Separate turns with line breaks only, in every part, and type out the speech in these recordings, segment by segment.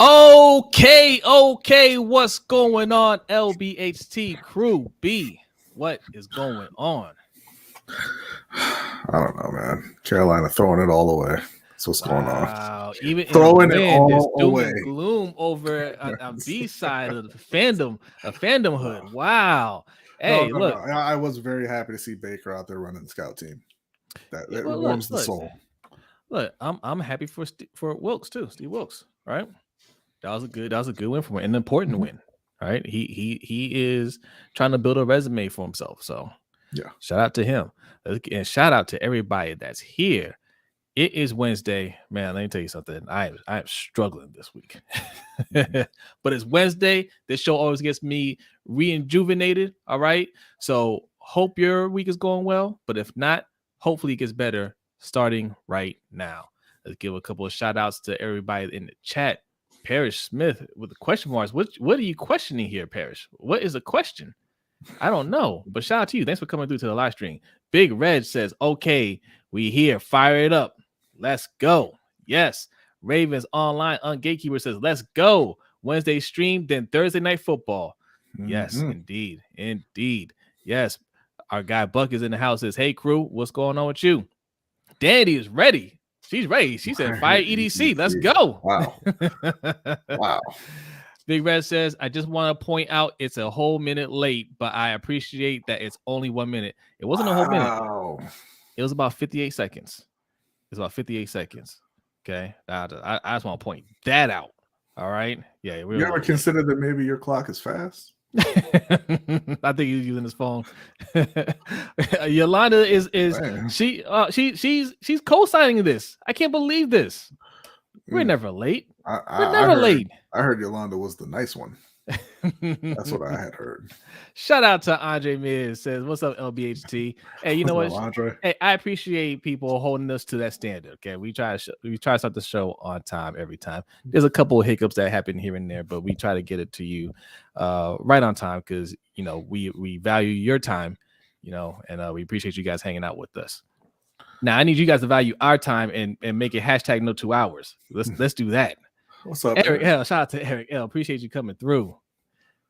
Okay, what's going on, LBHT crew B? What is going on?
I don't know, man. Carolina throwing it all away. That's what's going on.
Wow, even
Throwing
in the
it
win, there's
all
doom
away.
and gloom over on B side of the fandomhood. Wow. Hey,
No.
look.
I was very happy to see Baker out there running the scout team. That warms the soul.
Look, I'm happy for Wilkes too, Steve Wilkes. Right, that was a good win for him, an important win. Right, he is trying to build a resume for himself. So
yeah,
shout out to him, and shout out to everybody that's here. It is Wednesday, man. Let me tell you something. I am struggling this week, but it's Wednesday. This show always gets me rejuvenated. All right, so hope your week is going well. But if not, hopefully it gets better starting right now. Let's give a couple of shout outs to everybody in the chat. Parrish Smith with the question marks. What are you questioning here, Parrish? What is a question? I don't know, but shout out to you. Thanks for coming through to the live stream. Big Red says, okay, we here. Fire it up. Let's go. Yes. Ravens Online Gatekeeper says, let's go. Wednesday stream, then Thursday night football. Yes, indeed. Yes. Our guy Buck is in the house. Says, hey, crew, what's going on with you? Danny is ready. She's ready. She said, fire EDC. Let's go.
Wow.
Big Red says, I just want to point out it's a whole minute late, but I appreciate that it's only 1 minute. It wasn't a whole minute. It was about 58 seconds. It's about 58 seconds. Okay. I just want to point that out. All right. Yeah.
You ever consider that maybe your clock is fast?
I think he's using his phone. Yolanda is she's co-signing this. I can't believe this. We're never late. We're never late.
I heard Yolanda was the nice one. That's what I had heard.
Shout out to Andre Miz. Says, what's up, LBHT? Hey, you know what,
Andre?
Hey, I appreciate people holding us to that standard. Okay, we try to start the show on time every time. There's a couple of hiccups that happen here and there, but we try to get it to you right on time because we value your time, and we appreciate you guys hanging out with us. Now I need you guys to value our time and make it hashtag no 2 hours. Let's do that.
What's up,
Eric L? Shout out to Eric L. Appreciate you coming through.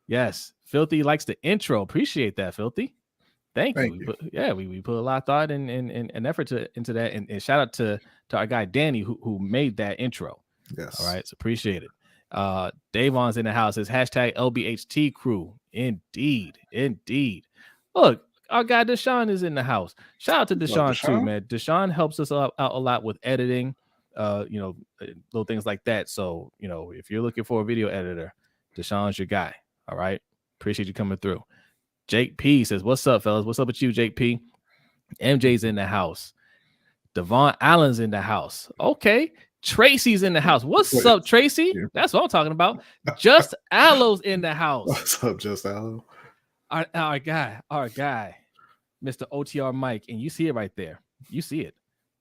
Yes, Filthy likes the intro. Appreciate that, Filthy. Thank you. We put a lot of thought and effort into that. And shout out to our guy Danny who made that intro.
Yes.
All right. So appreciate it. Davon's in the house. Says hashtag LBHT crew. Indeed. Look, our guy Deshaun is in the house. Shout out to Deshaun too, man. Deshaun helps us out a lot with editing. Little things like that. So, if you're looking for a video editor, Deshaun's your guy. All right. Appreciate you coming through. Jake P says, what's up, fellas? What's up with you, Jake P? MJ's in the house. Devon Allen's in the house. Okay. Tracy's in the house. What's up, Tracy? Yeah. That's what I'm talking about. Just Aloe's in the house.
What's up, Just Aloe?
Our guy, Mr. OTR Mike. And you see it right there. You see it.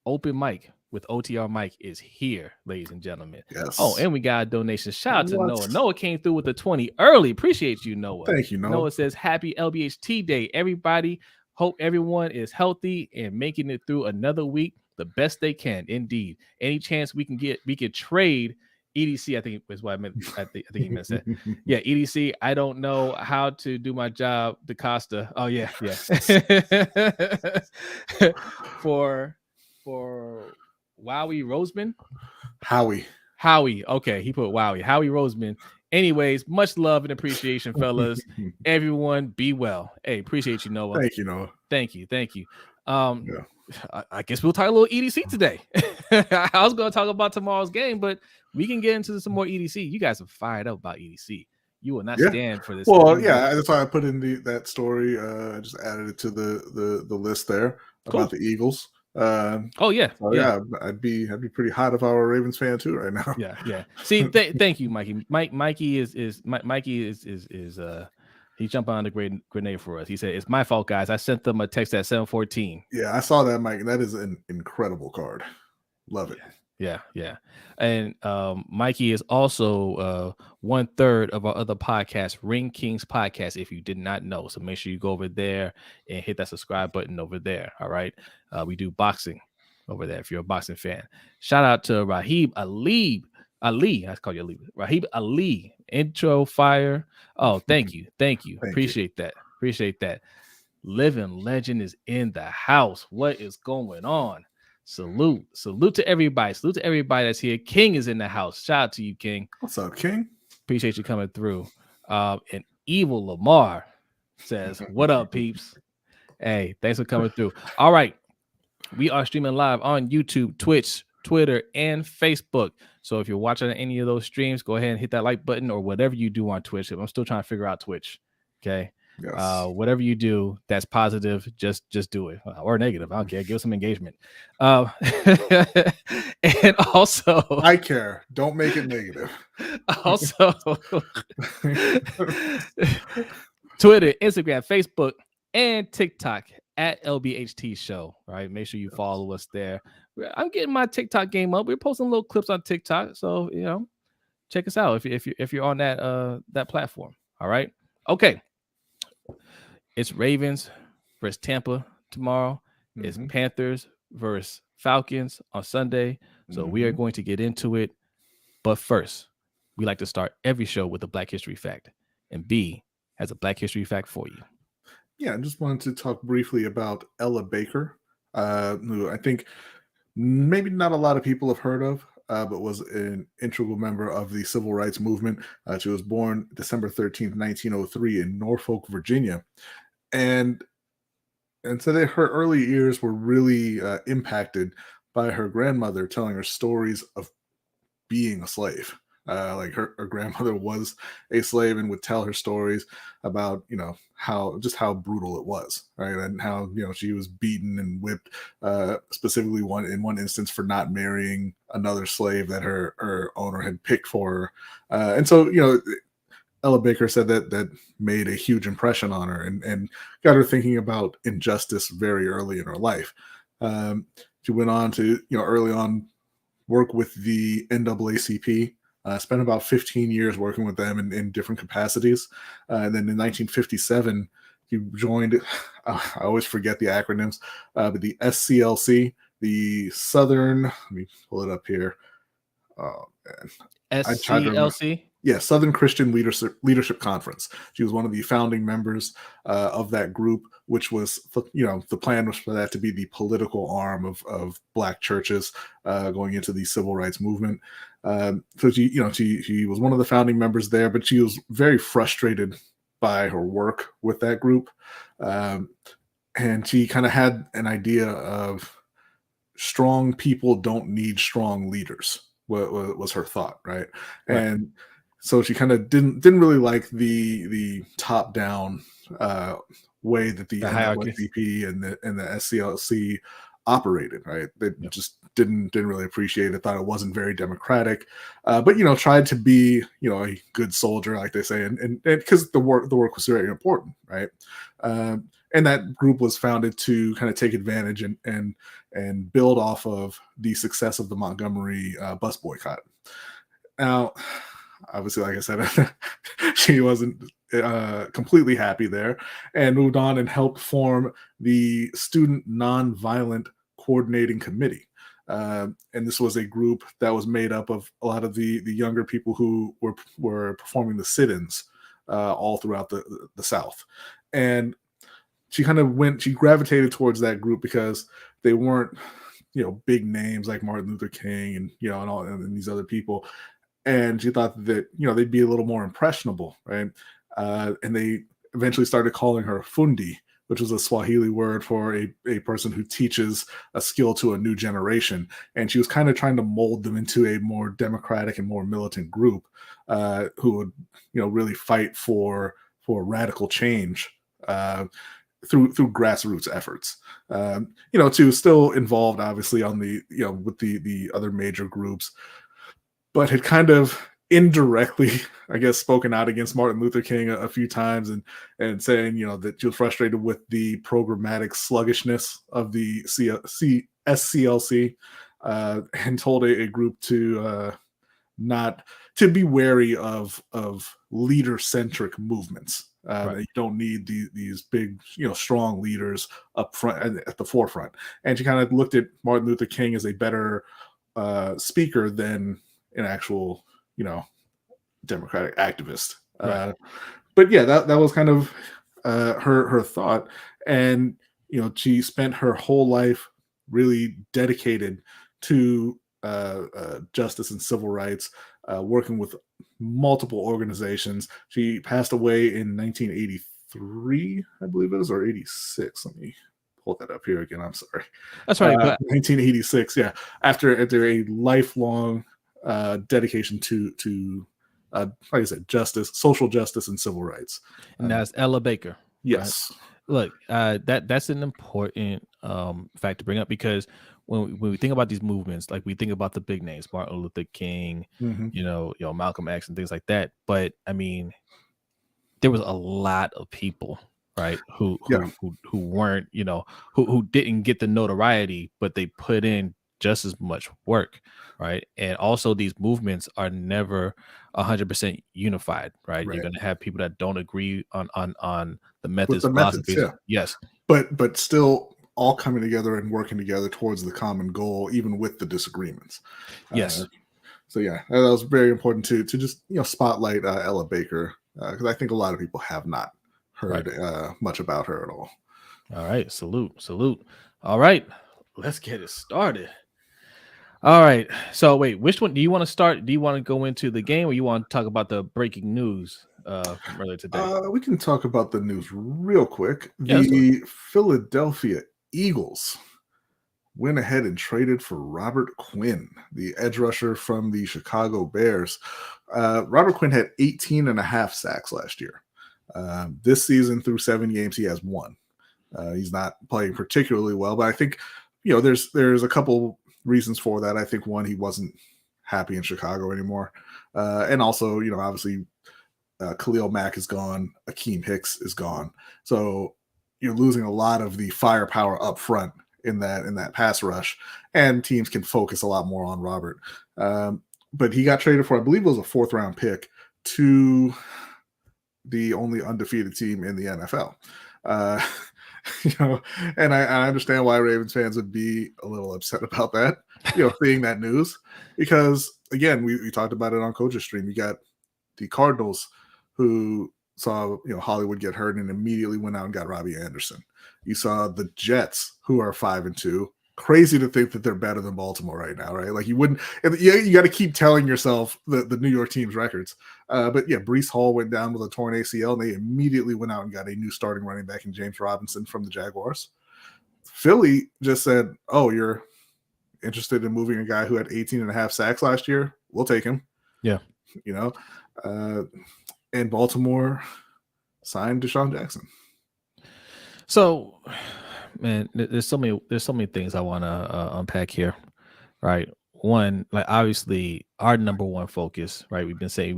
Open mic with OTR Mike is here, ladies and gentlemen.
Yes.
Oh, and we got a donation. Shout out to Noah. Noah came through with the 20 early. Appreciate you, Noah.
Thank you, Noah.
Noah says, happy LBHT Day, everybody. Hope everyone is healthy and making it through another week the best they can. Indeed. Any chance we can trade EDC, I think is what I meant. I think he meant that. Yeah, EDC. I don't know how to do my job, DaCosta. Oh, yeah. For Wowie Roseman? Howie. Okay, he put Wowie. Howie Roseman. Anyways, much love and appreciation, fellas. Everyone be well. Hey, appreciate you, Noah.
Thank you, Noah.
Thank you. I guess we'll talk a little EDC today. I was going to talk about tomorrow's game, but we can get into some more EDC. You guys are fired up about EDC. You will not stand for this.
Well, that's why I put in that story. I just added it to the list there about the Eagles. I'd be pretty hot if I were a Ravens fan too right now.
Yeah. See, thank you, Mikey. Mikey is he jumped on the grenade for us. He said, "It's my fault, guys. I sent them a text at 7:14."
Yeah, I saw that, Mike. That is an incredible card. Love it.
Yeah. And Mikey is also 1/3 of our other podcast, Ring Kings Podcast, if you did not know. So make sure you go over there and hit that subscribe button over there. All right. We do boxing over there if you're a boxing fan. Shout out to Rahib Alib Ali, I call you Ali. Rahib Ali, intro fire. Oh, thank you.
Thank you.
Appreciate that. Living legend is in the house. What is going on? Salute to everybody. Salute to everybody that's here. King is in the house. Shout out to you, King.
What's up, King?
Appreciate you coming through. And Evil Lamar says, "What up, peeps? Hey, thanks for coming through." All right, we are streaming live on YouTube, Twitch, Twitter, and Facebook. So if you're watching any of those streams, go ahead and hit that like button or whatever you do on Twitch. I'm still trying to figure out Twitch. Okay.
Yes.
Whatever you do that's positive, just do it, or negative. I don't care. Give us some engagement. And also,
I care. Don't make it negative.
Also, Twitter, Instagram, Facebook, and TikTok at LBHT Show. Right, make sure you follow us there. I'm getting my TikTok game up. We're posting little clips on TikTok, so check us out if you're on that platform. All right, okay. It's Ravens versus Tampa tomorrow. It's Panthers versus Falcons on Sunday. So we are going to get into it. But first, we like to start every show with a Black History fact. And B has a Black History fact for you.
Yeah, I just wanted to talk briefly about Ella Baker, who I think maybe not a lot of people have heard of, but was an integral member of the civil rights movement. She was born December 13th, 1903 in Norfolk, Virginia. And so her early years were really impacted by her grandmother telling her stories of being a slave. Like her grandmother was a slave and would tell her stories about how brutal it was, right? And how she was beaten and whipped, specifically in one instance for not marrying another slave that her owner had picked for her. And so Ella Baker said that made a huge impression on her and got her thinking about injustice very early in her life. She went on to early on work with the NAACP. Spent about 15 years working with them in different capacities. And then in 1957, he joined, I always forget the acronyms, but the SCLC, the Southern, let me pull it up here. Oh, man.
SCLC?
Yeah, Southern Christian Leadership Conference. She was one of the founding members of that group, which was, the plan was for that to be the political arm of Black churches going into the civil rights movement. So she was one of the founding members there, but she was very frustrated by her work with that group. And she kind of had an idea of strong people don't need strong leaders, was her thought, right? And so she kind of didn't really like the top down way that the NAACP and the SCLC operated, right? They just didn't really appreciate it, thought it wasn't very democratic, but tried to be a good soldier, like they say, and because the work was very important, right? And that group was founded to kind of take advantage and build off of the success of the Montgomery bus boycott. Now, obviously, like I said, she wasn't completely happy there and moved on and helped form the Student Nonviolent Coordinating Committee. And this was a group that was made up of a lot of the younger people who were performing the sit-ins all throughout the South. And she gravitated towards that group because they weren't, big names like Martin Luther King and these other people. And she thought that, they'd be a little more impressionable, right? And they eventually started calling her fundi, which was a Swahili word for a person who teaches a skill to a new generation. And she was kind of trying to mold them into a more democratic and more militant group who would, really fight for radical change through grassroots efforts. To still involved, obviously, on the with the other major groups, but had kind of indirectly, I guess, spoken out against Martin Luther King a few times and saying, that she was frustrated with the programmatic sluggishness of the SCLC and told a group to not to be wary of leader-centric movements. You don't need these big, strong leaders up front at the forefront. And she kind of looked at Martin Luther King as a better speaker than an actual, Democratic activist.
Right.
But yeah, that was kind of her thought, and she spent her whole life really dedicated to justice and civil rights, working with multiple organizations. She passed away in 1983, I believe it was, or 86. Let me pull that up here again. I'm sorry.
That's right. But
1986. Yeah, after a lifelong dedication to like I said, justice, social justice, and civil rights.
and that's Ella Baker.
Yes.
Look, that's an important fact to bring up, because when we think about these movements, like we think about the big names, Martin Luther King,
Mhm.
Malcolm X and things like that. But I mean, there was a lot of people, right, who
Yeah.
weren't, who didn't get the notoriety, but they put in just as much work, right? And also, these movements are never 100% unified, right? You're
Right.
going to have people that don't agree on the
With
methods,
the methods,
philosophies.
yeah.
Yes,
But still all coming together and working together towards the common goal, even with the disagreements. Uh,
yes,
so yeah, that was very important to just spotlight Ella Baker, because I think a lot of people have not
right.
heard much about her at all.
All right, salute. All right, let's get it started. All right. So wait, which one do you want to start? Do you want to go into the game, or you want to talk about the breaking news from earlier today?
We can talk about the news real quick.
Yeah, let's do it.
The Philadelphia Eagles went ahead and traded for Robert Quinn, the edge rusher from the Chicago Bears. Robert Quinn had 18 and a half sacks last year. This season, through 7 games, he has one. He's not playing particularly well, but I think there's a couple reasons for that. I think one, he wasn't happy in Chicago anymore, and also obviously Khalil Mack is gone, Akeem Hicks is gone, so you're losing a lot of the firepower up front in that pass rush, and teams can focus a lot more on Robert. But he got traded for, I believe it was a 4th-round pick, to the only undefeated team in the NFL. Uh, and I understand why Ravens fans would be a little upset about that, seeing that news, because again, we talked about it on Coach's Stream. You got the Cardinals, who saw Hollywood get hurt and immediately went out and got Robbie Anderson. You saw the Jets, who are 5-2. Crazy to think that they're better than Baltimore right now, right? Like you wouldn't. You got to keep telling yourself the New York team's records. But yeah, Breece Hall went down with a torn ACL, and they immediately went out and got a new starting running back in James Robinson from the Jaguars. Philly just said, "Oh, you're interested in moving a guy who had 18 and a half sacks last year? We'll take him."
Yeah.
And Baltimore signed Deshaun Jackson.
So, man, there's so many things I want to unpack here, right? One, like obviously our number one focus, right? We say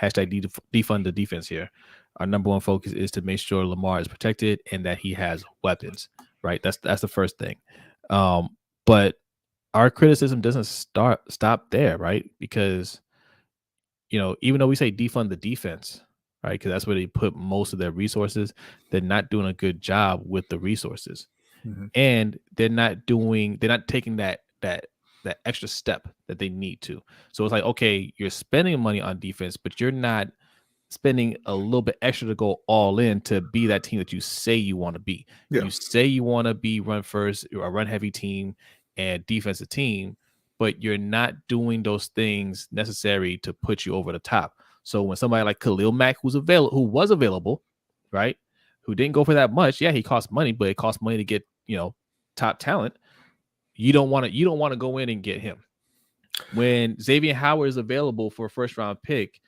hashtag defund the defense here. Our number one focus is to make sure Lamar is protected and that he has weapons, right? That's the first thing. But our criticism doesn't stop there, right? Because even though we say defund the defense, right? Because that's where they put most of their resources, they're not doing a good job with the resources.
Mm-hmm.
And they're not taking that extra step that they need to. So it's like, okay, you're spending money on defense, but you're not spending a little bit extra to go all in to be that team that you say you want to be.
Yeah.
You say you want to be run first, or a run heavy team and defensive team, but you're not doing those things necessary to put you over the top. So when somebody like Khalil Mack, who was available, right, who didn't go for that much, yeah, he cost money, but it costs money to get top talent. You don't want to go in and get him. When Xavier Howard is available for a 1st-round pick,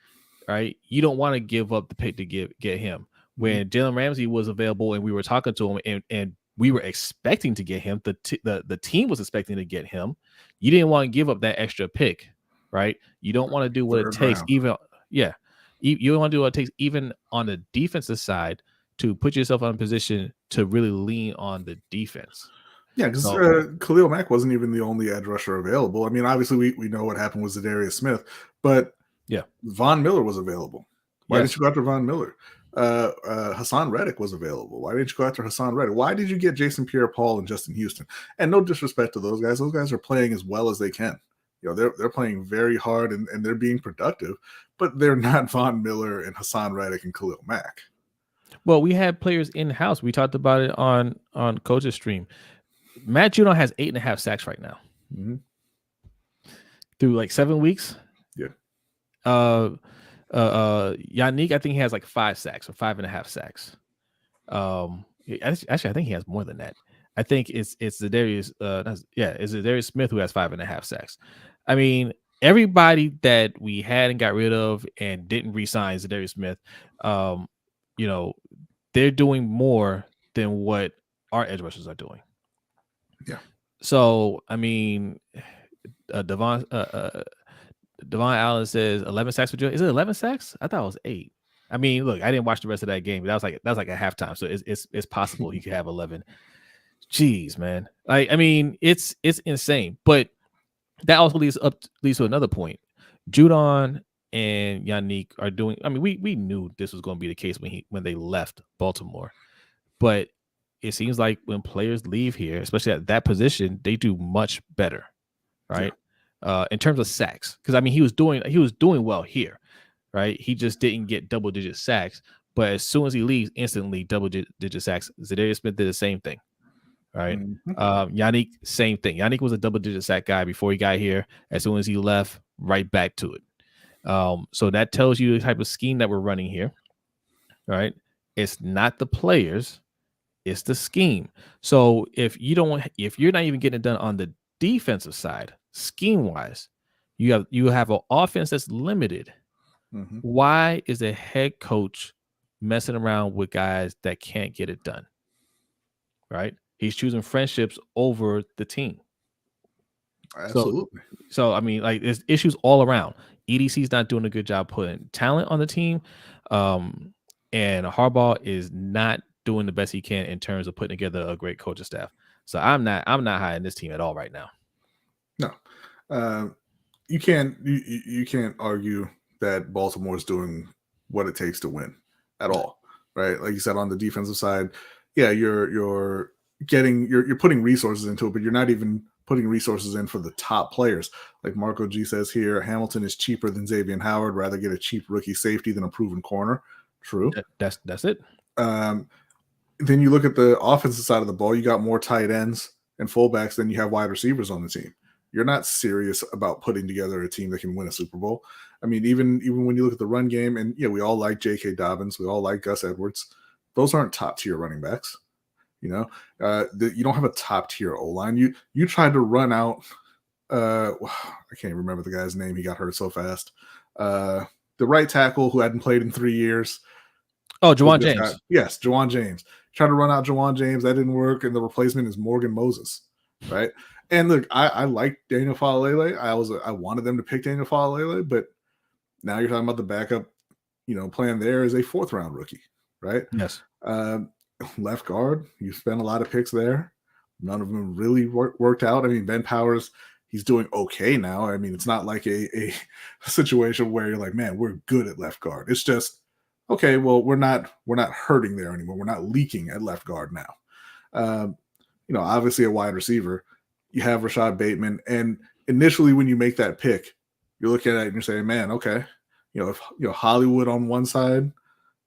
right, you don't want to give up the pick to get him. When Jalen Ramsey was available and we were talking to him and we were expecting to get him, the team was expecting to get him, you didn't want to give up that extra pick, right? You don't want to do what it takes, you don't want to do what it takes even on the defensive side to put yourself in a position to really lean on the defense.
Yeah, because Khalil Mack wasn't even the only edge rusher available. I mean, obviously we know what happened with Zadarius Smith, but
yeah,
Von Miller was available. Why didn't you go after Von Miller? Hassan Reddick was available. Why didn't you go after Hassan Reddick? Why did you get Jason Pierre-Paul and Justin Houston? And no disrespect to those guys. Those guys are playing as well as they can. they're playing very hard and they're being productive, but they're not Von Miller and Hassan Reddick and Khalil Mack.
Well, we had players in house. We talked about it on Coach's stream. Matt Judon has 8.5 sacks right now through like 7 weeks.
Yeah.
Yannick, I think he has like 5 sacks or 5.5 sacks. Actually, I think he has more than that. I think it's Zadarius. It's Zadarius Smith who has 5.5 sacks. I mean, everybody that we had and got rid of and didn't re-sign Zadarius Smith, they're doing more than what our edge rushers are doing.
Yeah.
So I mean, Devon Allen says 11 sacks for Joe. Is it 11 sacks? I thought it was 8. I mean, look, I didn't watch the rest of that game, but that was like a halftime, so it's possible he could have 11. Jeez, man. I mean, it's insane. But that also leads to another point. Judon and Yannick are doing. I mean, we knew this was going to be the case when they left Baltimore, but it seems like when players leave here, especially at that position, they do much better, right? Yeah. In terms of sacks, because I mean, he was doing well here, right? He just didn't get double-digit sacks, but as soon as he leaves, instantly double-digit sacks. Zadarius Smith did the same thing, right? Yannick, same thing. Yannick was a double-digit sack guy before he got here. As soon as he left, right back to it. So that tells you the type of scheme that we're running here, right? It's not the players, it's the scheme. So if you're not even getting it done on the defensive side, scheme-wise, you have an offense that's limited. Why is the head coach messing around with guys that can't get it done? Right? He's choosing friendships over the team.
Absolutely.
So I mean, like, there's issues all around. EDC's not doing a good job putting talent on the team, and Harbaugh is not doing the best he can in terms of putting together a great coaching staff. So I'm not high in this team at all right now.
No, you can't argue that Baltimore's doing what it takes to win at all, right? Like you said, on the defensive side, yeah, you're putting resources into it, but you're not even putting resources in for the top players. Like Marco G says here, Hamilton is cheaper than Xavier Howard. Rather get a cheap rookie safety than a proven corner. True.
That's it.
Then you look at the offensive side of the ball, you got more tight ends and fullbacks than you have wide receivers on the team. You're not serious about putting together a team that can win a Super Bowl. I mean, even when you look at the run game, and we all like J.K. Dobbins, we all like Gus Edwards. Those aren't top tier running backs. You don't have a top tier O-line. You tried to run out. I can't remember the guy's name. He got hurt so fast. The right tackle who hadn't played in 3 years.
Oh, Juwan James.
Yes, Juwan James. Tried to run out Juwan James. That didn't work, and the replacement is Morgan Moses, right? And look, I like Daniel Faalele. I wanted them to pick Daniel Faalele, but now you're talking about the backup, plan there is a 4th round rookie, right?
Yes.
Left guard, you spent a lot of picks there. None of them really worked out. I mean, Ben Powers, he's doing okay now. I mean, it's not like a situation where you're like, man, we're good at left guard. It's just, okay, well, we're not hurting there anymore. We're not leaking at left guard now. Obviously a wide receiver, you have Rashad Bateman. And initially when you make that pick, you're looking at it and you're saying, man, okay, if Hollywood on one side,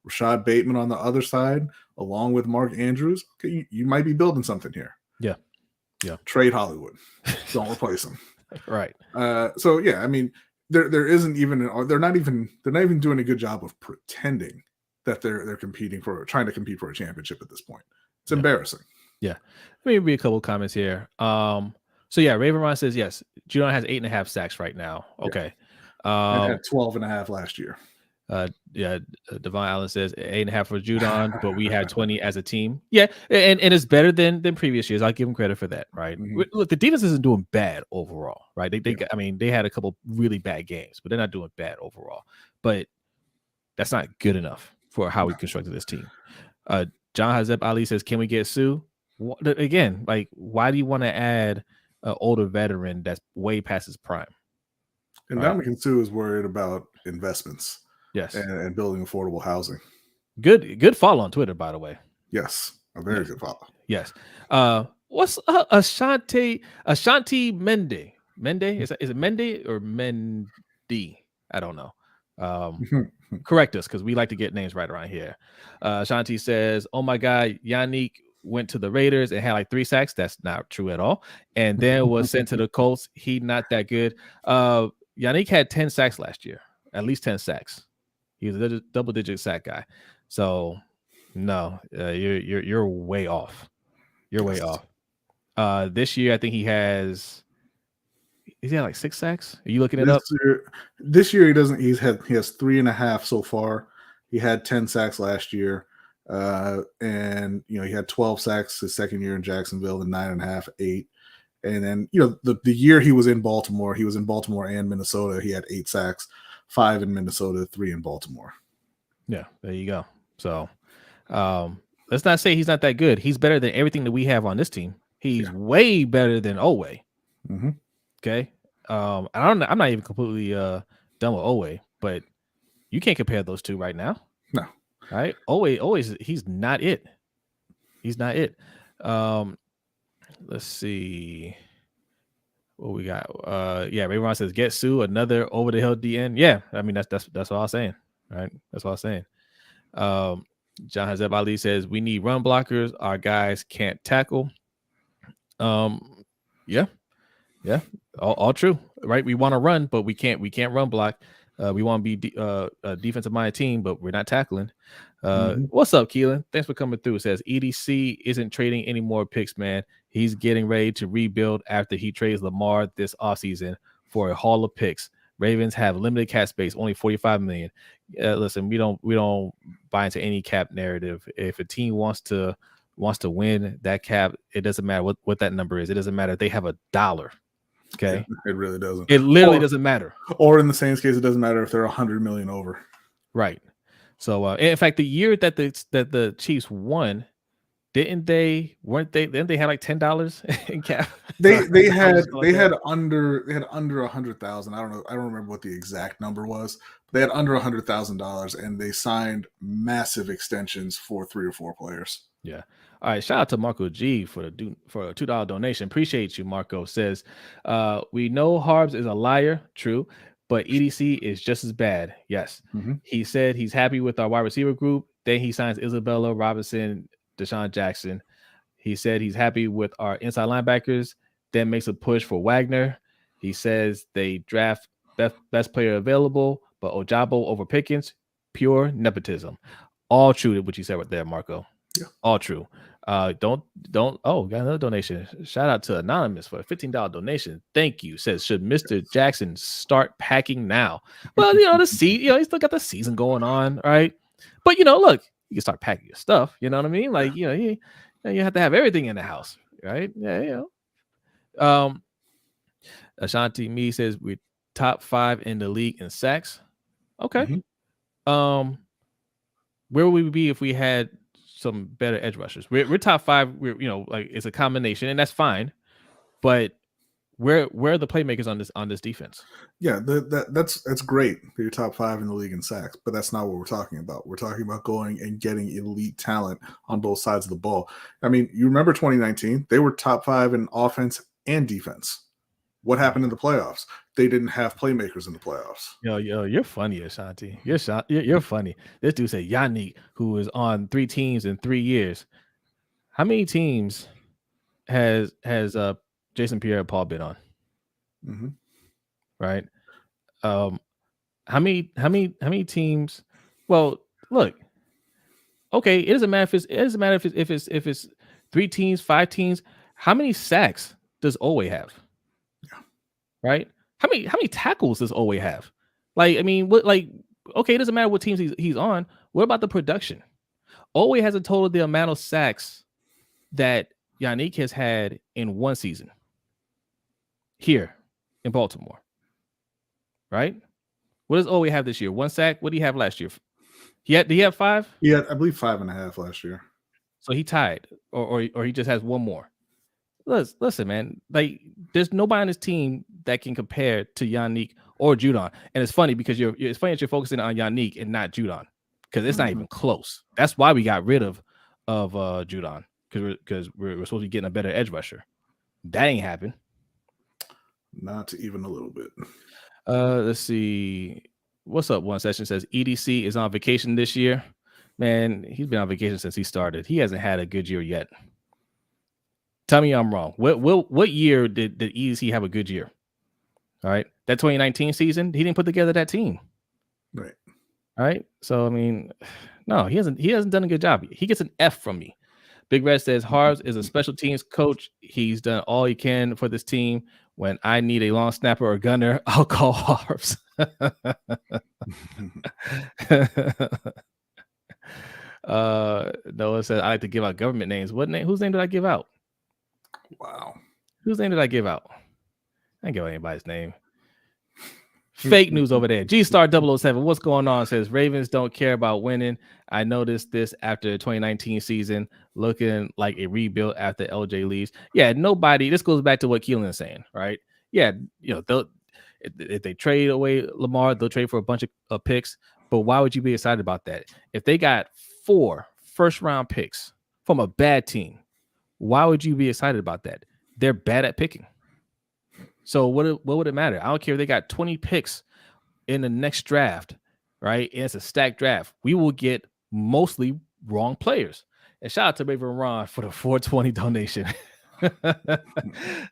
Rashad Bateman on the other side, along with Mark Andrews, okay, you might be building something here.
Yeah.
Trade Hollywood. Don't replace him.
Right.
So yeah, I mean, there isn't even they're not even doing a good job of pretending that they're trying to compete for a championship at this point. It's embarrassing.
Yeah. Let me read a couple of comments here. So yeah, Raven Ron says yes, Judon has 8.5 sacks right now. Okay.
And had 12.5 last year.
Devon Allen says 8.5 for Judon, but we had 20 as a team. Yeah, and it's better than previous years. I'll give him credit for that, right? Look, the defense isn't doing bad overall, right? They had a couple really bad games, but they're not doing bad overall. But that's not good enough for how we constructed this team. John Hazeb Ali says, can we get Sue? Again, like, why do you want to add an older veteran that's way past his prime?
And Dominican Sue is worried about investments.
Yes.
And building affordable housing.
Good follow on Twitter, by the way.
Yes. A very good follow.
Yes. What's Ashanti Mende? Mende? Is it Mende or Mendy? I don't know. Correct us because we like to get names right around here. Shanti says, "Oh my God, Yannick went to the Raiders and had like 3 sacks. That's not true at all. And then was sent to the Colts. He not that good. Yannick had 10 sacks last year, at least 10 sacks. He was a double-digit sack guy. So no, you're way off. You're way off. This year I think he has. Is he had like 6 sacks? Are you looking it up?
This year he doesn't. He has 3.5 so far. He had 10 sacks last year, and he had 12 sacks his second year in Jacksonville, and 9.5, 8, and then the year he was in Baltimore and Minnesota. He had 8 sacks, 5 in Minnesota, 3 in Baltimore.
Yeah, there you go. So, let's not say he's not that good. He's better than everything that we have on this team. He's way better than Owe.
Mm-hmm.
Okay. I'm not even completely done with Owe, but you can't compare those two right now.
No.
All right. Owe he's not it. He's not it. Let's see what we got. Ron says get Sue another over the hill DN. Yeah, I mean that's what I was saying. Right. That's what I was saying. John Hazeb Ali says we need run blockers. Our guys can't tackle. Yeah. All true, right? We want to run, but we can't run block. We want to be a defensive minded team, but we're not tackling. What's up, Keelan? Thanks for coming through. It says EDC isn't trading any more picks, man. He's getting ready to rebuild after he trades Lamar this offseason for a haul of picks. Ravens have limited cap space, only $45 million. Listen, we don't buy into any cap narrative. If a team wants to win that cap, it doesn't matter what that number is. It doesn't matter if they have $1. Okay,
it really doesn't.
It literally doesn't matter.
Or in the Saints case, it doesn't matter if they're $100 million over.
Right. So, in fact, the year that the Chiefs won, didn't they have like $10 in cap?
They had under 100,000. I don't remember what the exact number was. They had under $100,000, and they signed massive extensions for 3 or 4 players.
Yeah. All right. Shout out to Marco G for a $2 donation. Appreciate you, Marco. Says, we know Harbs is a liar. True. But EDC is just as bad. Yes. Mm-hmm. He said he's happy with our wide receiver group. Then he signs Isabella Robinson, Deshaun Jackson. He said he's happy with our inside linebackers. Then makes a push for Wagner. He says they draft best player available, but Ojabo over Pickens. Pure nepotism. All true what you said right there, Marco. Yeah. All true. Got another donation. Shout out to Anonymous for a $15 donation. Thank you. Says, should Mr. Jackson start packing now? Well, he's still got the season going on, right? But look, you can start packing your stuff. You know what I mean? Like, you have to have everything in the house, right? Yeah, Ashanti Me says we're top 5 in the league in sacks. Okay. Mm-hmm. Where would we be if we had some better edge rushers? We're top 5. We're like it's a combination, and that's fine. But where are the playmakers on this defense?
Yeah, that's great. You're top 5 in the league in sacks, but that's not what we're talking about. We're talking about going and getting elite talent on both sides of the ball. I mean, you remember 2019? They were top 5 in offense and defense. What happened in the playoffs? They didn't have playmakers in the playoffs.
Yo, you're funny, Ashanti. You're funny. This dude said Yannick, who was on 3 teams in 3 years. How many teams has Jason Pierre-Paul been on?
Mm-hmm.
Right. How many teams? Well, look. Okay, it doesn't matter if it's 3 teams, 5 teams. How many sacks does Owe have? Right? How many tackles does Owe have? Like, I mean, okay, it doesn't matter what teams he's on. What about the production? Owe hasn't totaled the amount of sacks that Yannick has had in one season here in Baltimore. Right? What does Owe have this year? 1 sack? What did he have last year? Did he have 5?
Yeah, I believe 5.5 last year.
So he tied, or he just has 1 more. Listen, man. Like, there's nobody on this team that can compare to Yannick or Judon. And it's funny because it's funny that you're focusing on Yannick and not Judon, because it's not even close. That's why we got rid of Judon, because we're supposed to be getting a better edge rusher. That ain't happened.
Not even a little bit.
Let's see. What's up? One session says EDC is on vacation this year. Man, he's been on vacation since he started. He hasn't had a good year yet. Tell me I'm wrong. What year did EDC have a good year? All right. That 2019 season, he didn't put together that team.
Right.
All right. So I mean, no, he hasn't done a good job. He gets an F from me. Big Red says Harves is a special teams coach. He's done all he can for this team. When I need a long snapper or gunner, I'll call Harves. Noah says I like to give out government names. What name? Whose name did I give out?
Wow.
Whose name did I give out? I didn't give out anybody's name. Fake news over there. G-Star 007. What's going on? Says Ravens don't care about winning. I noticed this after the 2019 season, looking like a rebuild after LJ leaves. Yeah, nobody. This goes back to what Keelan is saying, right? Yeah, if they trade away Lamar, they'll trade for a bunch of picks. But why would you be excited about that? If they got 4 first-round picks from a bad team, why would you be excited about that? They're bad at picking. So what would it matter? I don't care if they got 20 picks in the next draft, right? And it's a stacked draft. We will get mostly wrong players. And shout out to Raven Ron for the 420 donation.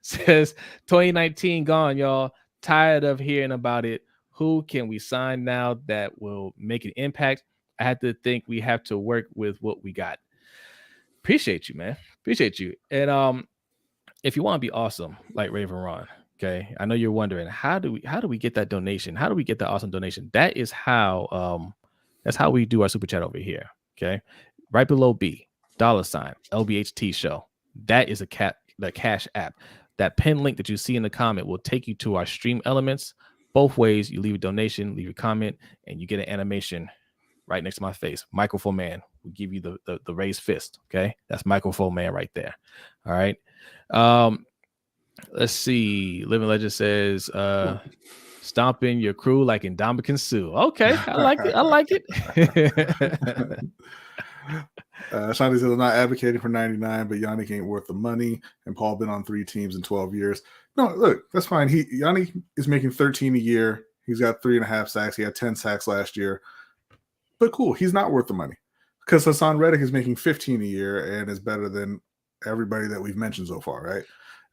Says 2019 gone, y'all. Tired of hearing about it. Who can we sign now that will make an impact? I had to think we have to work with what we got. Appreciate you, man. Appreciate you. And if you want to be awesome like Raven Ron, okay, I know you're wondering how do we get that donation? How do we get that awesome donation? That is how we do our super chat over here. Okay, right below B, $ LBHT Show. That is the Cash app. That pin link that you see in the comment will take you to our stream elements. Both ways, you leave a donation, leave a comment, and you get an animation right next to my face. Microphone Man will give you the raised fist. Okay, that's Microphone Man right there. All right. Let's see. Living Legend says, stomping your crew like in Dominican Sue. Okay, I like it. I like it.
Shanti says, I'm not advocating for 99, but Yannick ain't worth the money. And Paul been on 3 teams in 12 years. No, look, that's fine. Yannick is making 13 a year. He's got 3.5 sacks. He had 10 sacks last year. But cool, he's not worth the money. Because Hassan Reddick is making 15 a year and is better than everybody that we've mentioned so far, right?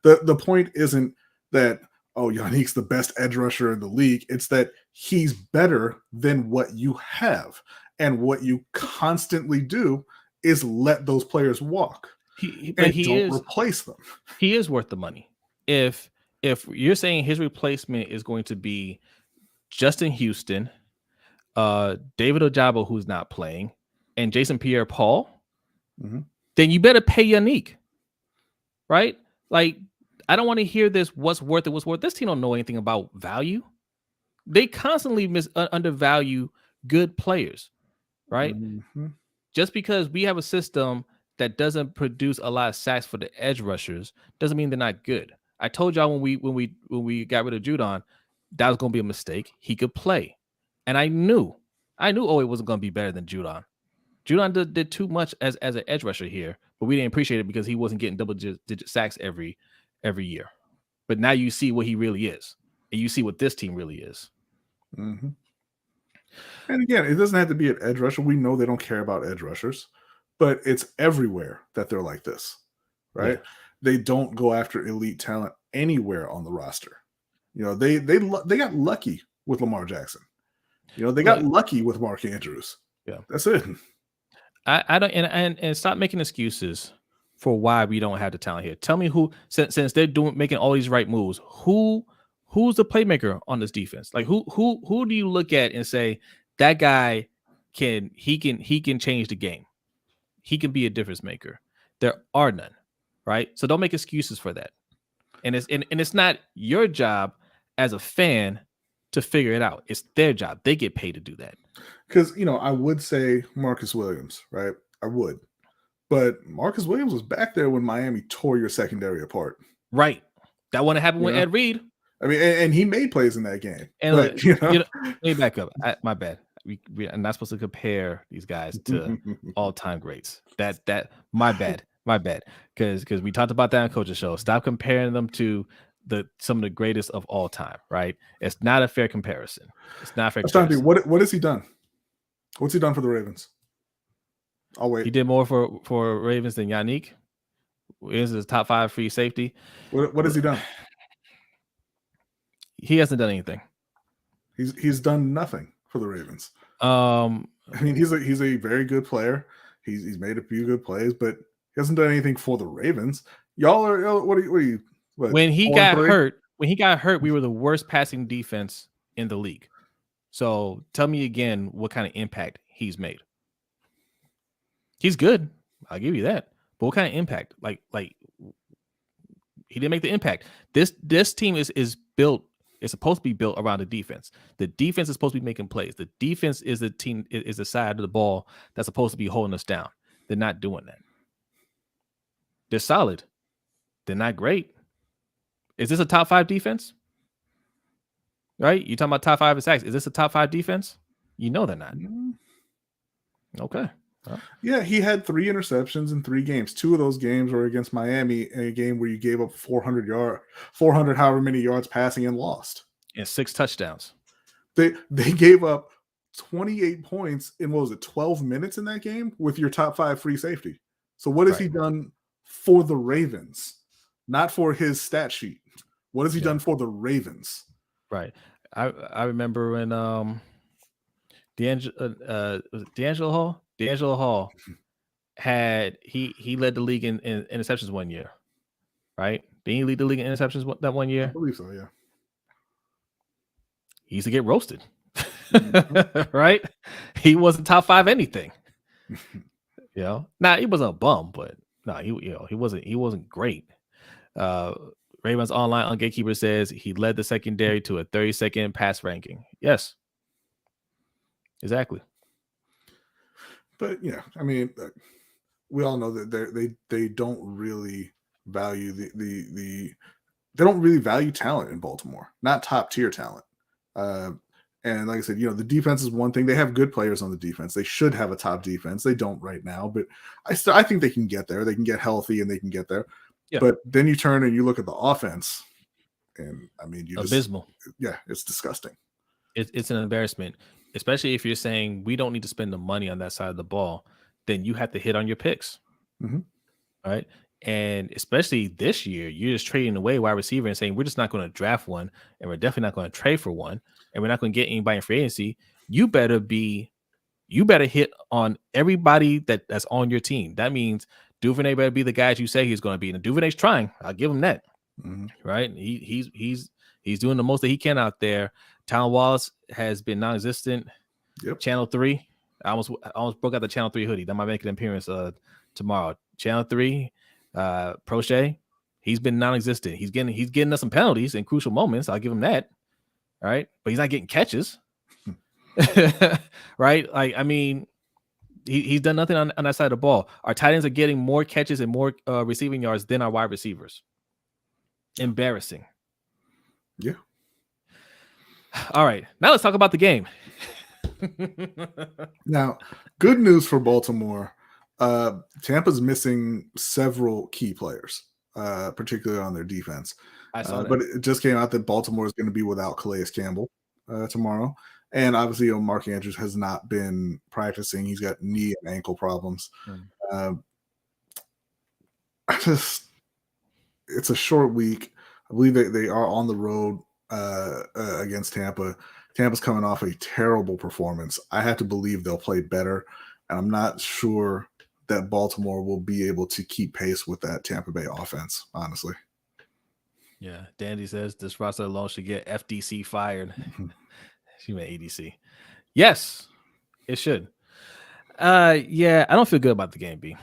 The point isn't that, oh, Yannick's the best edge rusher in the league. It's that he's better than what you have. And what you constantly do is let those players walk. Don't replace them.
He is worth the money. If you're saying his replacement is going to be Justin Houston, David Ojabo, who's not playing, and Jason Pierre-Paul, then you better pay Yannick, right? Like, I don't want to hear this. What's worth it? What's worth? This team don't know anything about value. They constantly undervalue good players, right? Just because we have a system that doesn't produce a lot of sacks for the edge rushers doesn't mean they're not good. I told y'all when we got rid of Judon, that was going to be a mistake. He could play, and I knew Owe wasn't going to be better than Judon. Judon did too much as an edge rusher here, but we didn't appreciate it because he wasn't getting double-digit sacks every year. But now you see what he really is, and you see what this team really is.
And again, it doesn't have to be an edge rusher. We know they don't care about edge rushers, but it's everywhere that they're like this, right? Yeah. They don't go after elite talent anywhere on the roster. You know, they got lucky with Lamar Jackson. You know, they got lucky with Mark Andrews.
Yeah,
that's it.
I don't and stop making excuses for why we don't have the talent here. Tell me who, since they're making all these right moves, who's the playmaker on this defense? Like who do you look at and say that guy can change the game? He can be a difference maker. There are none, right? So don't make excuses for that. And it's not your job as a fan to figure it out. It's their job. They get paid to do that.
Because, you know, I would say Marcus Williams, right? I would. But Marcus Williams was back there when Miami tore your secondary apart.
Right. That wouldn't happen with Ed Reed.
I mean, and he made plays in that game.
And but, let me back up. My bad. We're not supposed to compare these guys to all-time greats. That my bad. Because we talked about that on Coach's Show. Stop comparing them to some of the greatest of all time, right? It's not a fair comparison. It's not a fair
I'm trying to
comparison.
think, what has he done? What's he done for the Ravens? I'll wait.
He did more for Ravens than Yannick. Is his top 5 free safety.
What has he done?
He hasn't done anything.
He's done nothing for the Ravens.
I
mean, he's a very good player. He's made a few good plays, but he hasn't done anything for the Ravens. Y'all are what are you? What,
when he got hurt, we were the worst passing defense in the league. So tell me again what kind of impact he's made. He's good. I'll give you that. But what kind of impact? Like he didn't make the impact. This team is built. It's supposed to be built around the defense. The defense is supposed to be making plays. The defense is the side of the ball that's supposed to be holding us down. They're not doing that. They're solid. They're not great. Is this a top 5 defense? Right? You talking about top 5 in sacks. Is this a top 5 defense? You know they're not. Okay.
Yeah, he had 3 interceptions in 3 games. 2 of those games were against Miami, in a game where you gave up 400 however many yards passing and lost.
And 6 touchdowns.
They gave up 28 points in 12 minutes in that game with your top 5 free safety. So what has he done for the Ravens? Not for his stat sheet. What has he done for the Ravens?
Right. I remember when D'Angelo Hall. D'Angelo Hall had he led the league in interceptions one year, right? Didn't he lead the league in interceptions that one year?
I believe so, yeah.
He used to get roasted, right? He wasn't top 5 anything. Now he wasn't a bum, but no, he wasn't great. Ravens Online on Gatekeeper says he led the secondary to a 32nd pass ranking. Yes, exactly.
But yeah, I mean, we all know that they don't really value they don't really value talent in Baltimore, not top tier talent. And like I said, the defense is one thing. They have good players on the defense. They should have a top defense. They don't right now, but I think they can get there. They can get healthy and they can get there. Yeah. But then you turn and you look at the offense, and I mean,
abysmal.
It's disgusting.
It's an embarrassment. Especially if you're saying we don't need to spend the money on that side of the ball, then you have to hit on your picks. Right? And especially this year, you're just trading away wide receiver and saying we're just not going to draft one, and we're definitely not going to trade for one, and we're not going to get anybody in free agency. You better hit on everybody that's on your team. That means Duvernay better be the guy you say he's going to be. And Duvernay's trying. I'll give him that. Right? He's doing the most that he can out there. Talon Wallace has been non-existent.
Yep.
Channel 3. I almost broke out the Channel 3 hoodie. That might make an appearance tomorrow. Channel 3, Prochet, he's been non-existent. He's getting us some penalties in crucial moments. I'll give him that. All right. But he's not getting catches. Right? Like, I mean, he's done nothing on that side of the ball. Our tight ends are getting more catches and more receiving yards than our wide receivers. Embarrassing.
Yeah.
All right, now let's talk about the game.
Now, good news for Baltimore. Tampa's missing several key players, particularly on their defense.
I saw that.
But it just came out that Baltimore is going to be without Calais Campbell tomorrow. And obviously, Mark Andrews has not been practicing. He's got knee and ankle problems. It's a short week. I believe they are on the road against Tampa. Tampa's coming off a terrible performance. I have to believe they'll play better, and I'm not sure that Baltimore will be able to keep pace with that Tampa Bay offense, honestly.
Yeah, Dandy says this roster alone should get FDC fired. She meant ADC. Yes, it should. Yeah, I don't feel good about the game, B.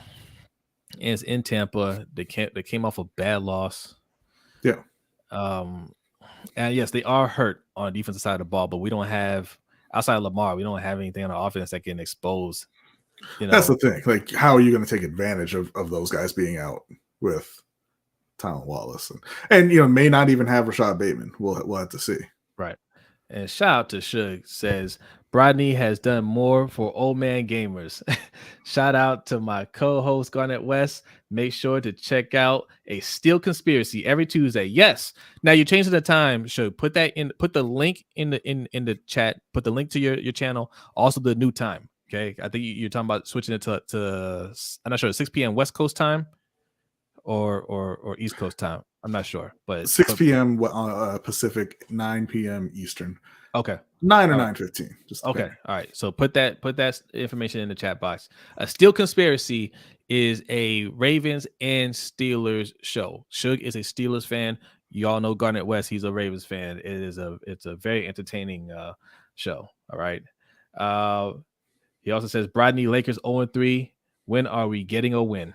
It's in Tampa. They came off a bad loss.
Yeah.
And yes, they are hurt on the defensive side of the ball, but we don't have, outside of Lamar, we don't have anything on our offense that can expose.
That's the thing. Like, how are you going to take advantage of those guys being out with Talon Wallace and may not even have Rashad Bateman? We'll have to see.
Right. And shout out to Suge says Brodny has done more for old man gamers. Shout out to my co-host Garnett West. Make sure to check out A Steel Conspiracy every Tuesday. Yes. Now you're changing the time. So put the link in the chat. Put the link to your channel. Also the new time. Okay. I think you're talking about switching it to I'm not sure, 6 p.m. West Coast time or East Coast time. I'm not sure, but
6 p.m. Pacific, 9 p.m. Eastern.
Okay.
9 or 9:15. Just
okay.
depending.
All right. So put that information in the chat box. A Steel Conspiracy is a Ravens and Steelers show. Suge is a Steelers fan. Y'all know Garnett West. He's a Ravens fan. It's a very entertaining show. All right. He also says Brodny Lakers 0-3. When are we getting a win?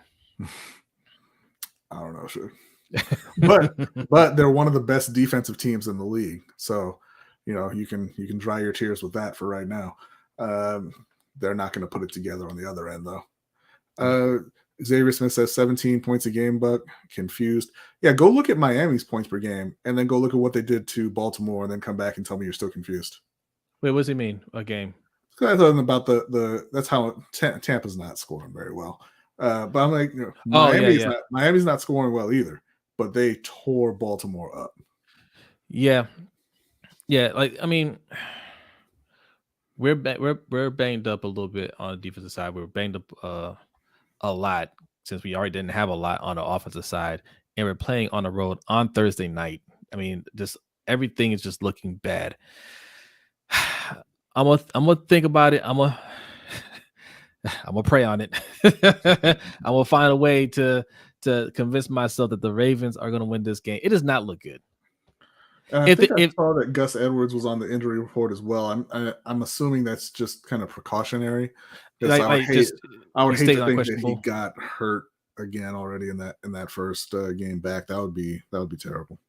I don't know, sure. but they're one of the best defensive teams in the league. So, you can dry your tears with that for right now. They're not going to put it together on the other end, though. Xavier Smith says 17 points a game, Buck. Confused. Yeah, go look at Miami's points per game, and then go look at what they did to Baltimore, and then come back and tell me you're still confused.
Wait, what does he mean? A game?
I thought about that's how Tampa's not scoring very well. But I'm like, Miami's not scoring well either. But they tore Baltimore up. Yeah.
Like, I mean, we're banged up a little bit on the defensive side. We're banged up a lot since we already didn't have a lot on the offensive side, and we're playing on the road on Thursday night. I mean, just everything is just looking bad. I'm gonna think about it. I'm gonna pray on it. I'm gonna find a way to convince myself that the Ravens are gonna win this game. It does not look good.
I saw that Gus Edwards was on the injury report as well. I'm assuming that's just kind of precautionary. I would hate to think that he got hurt again already in that first game back. That would be terrible.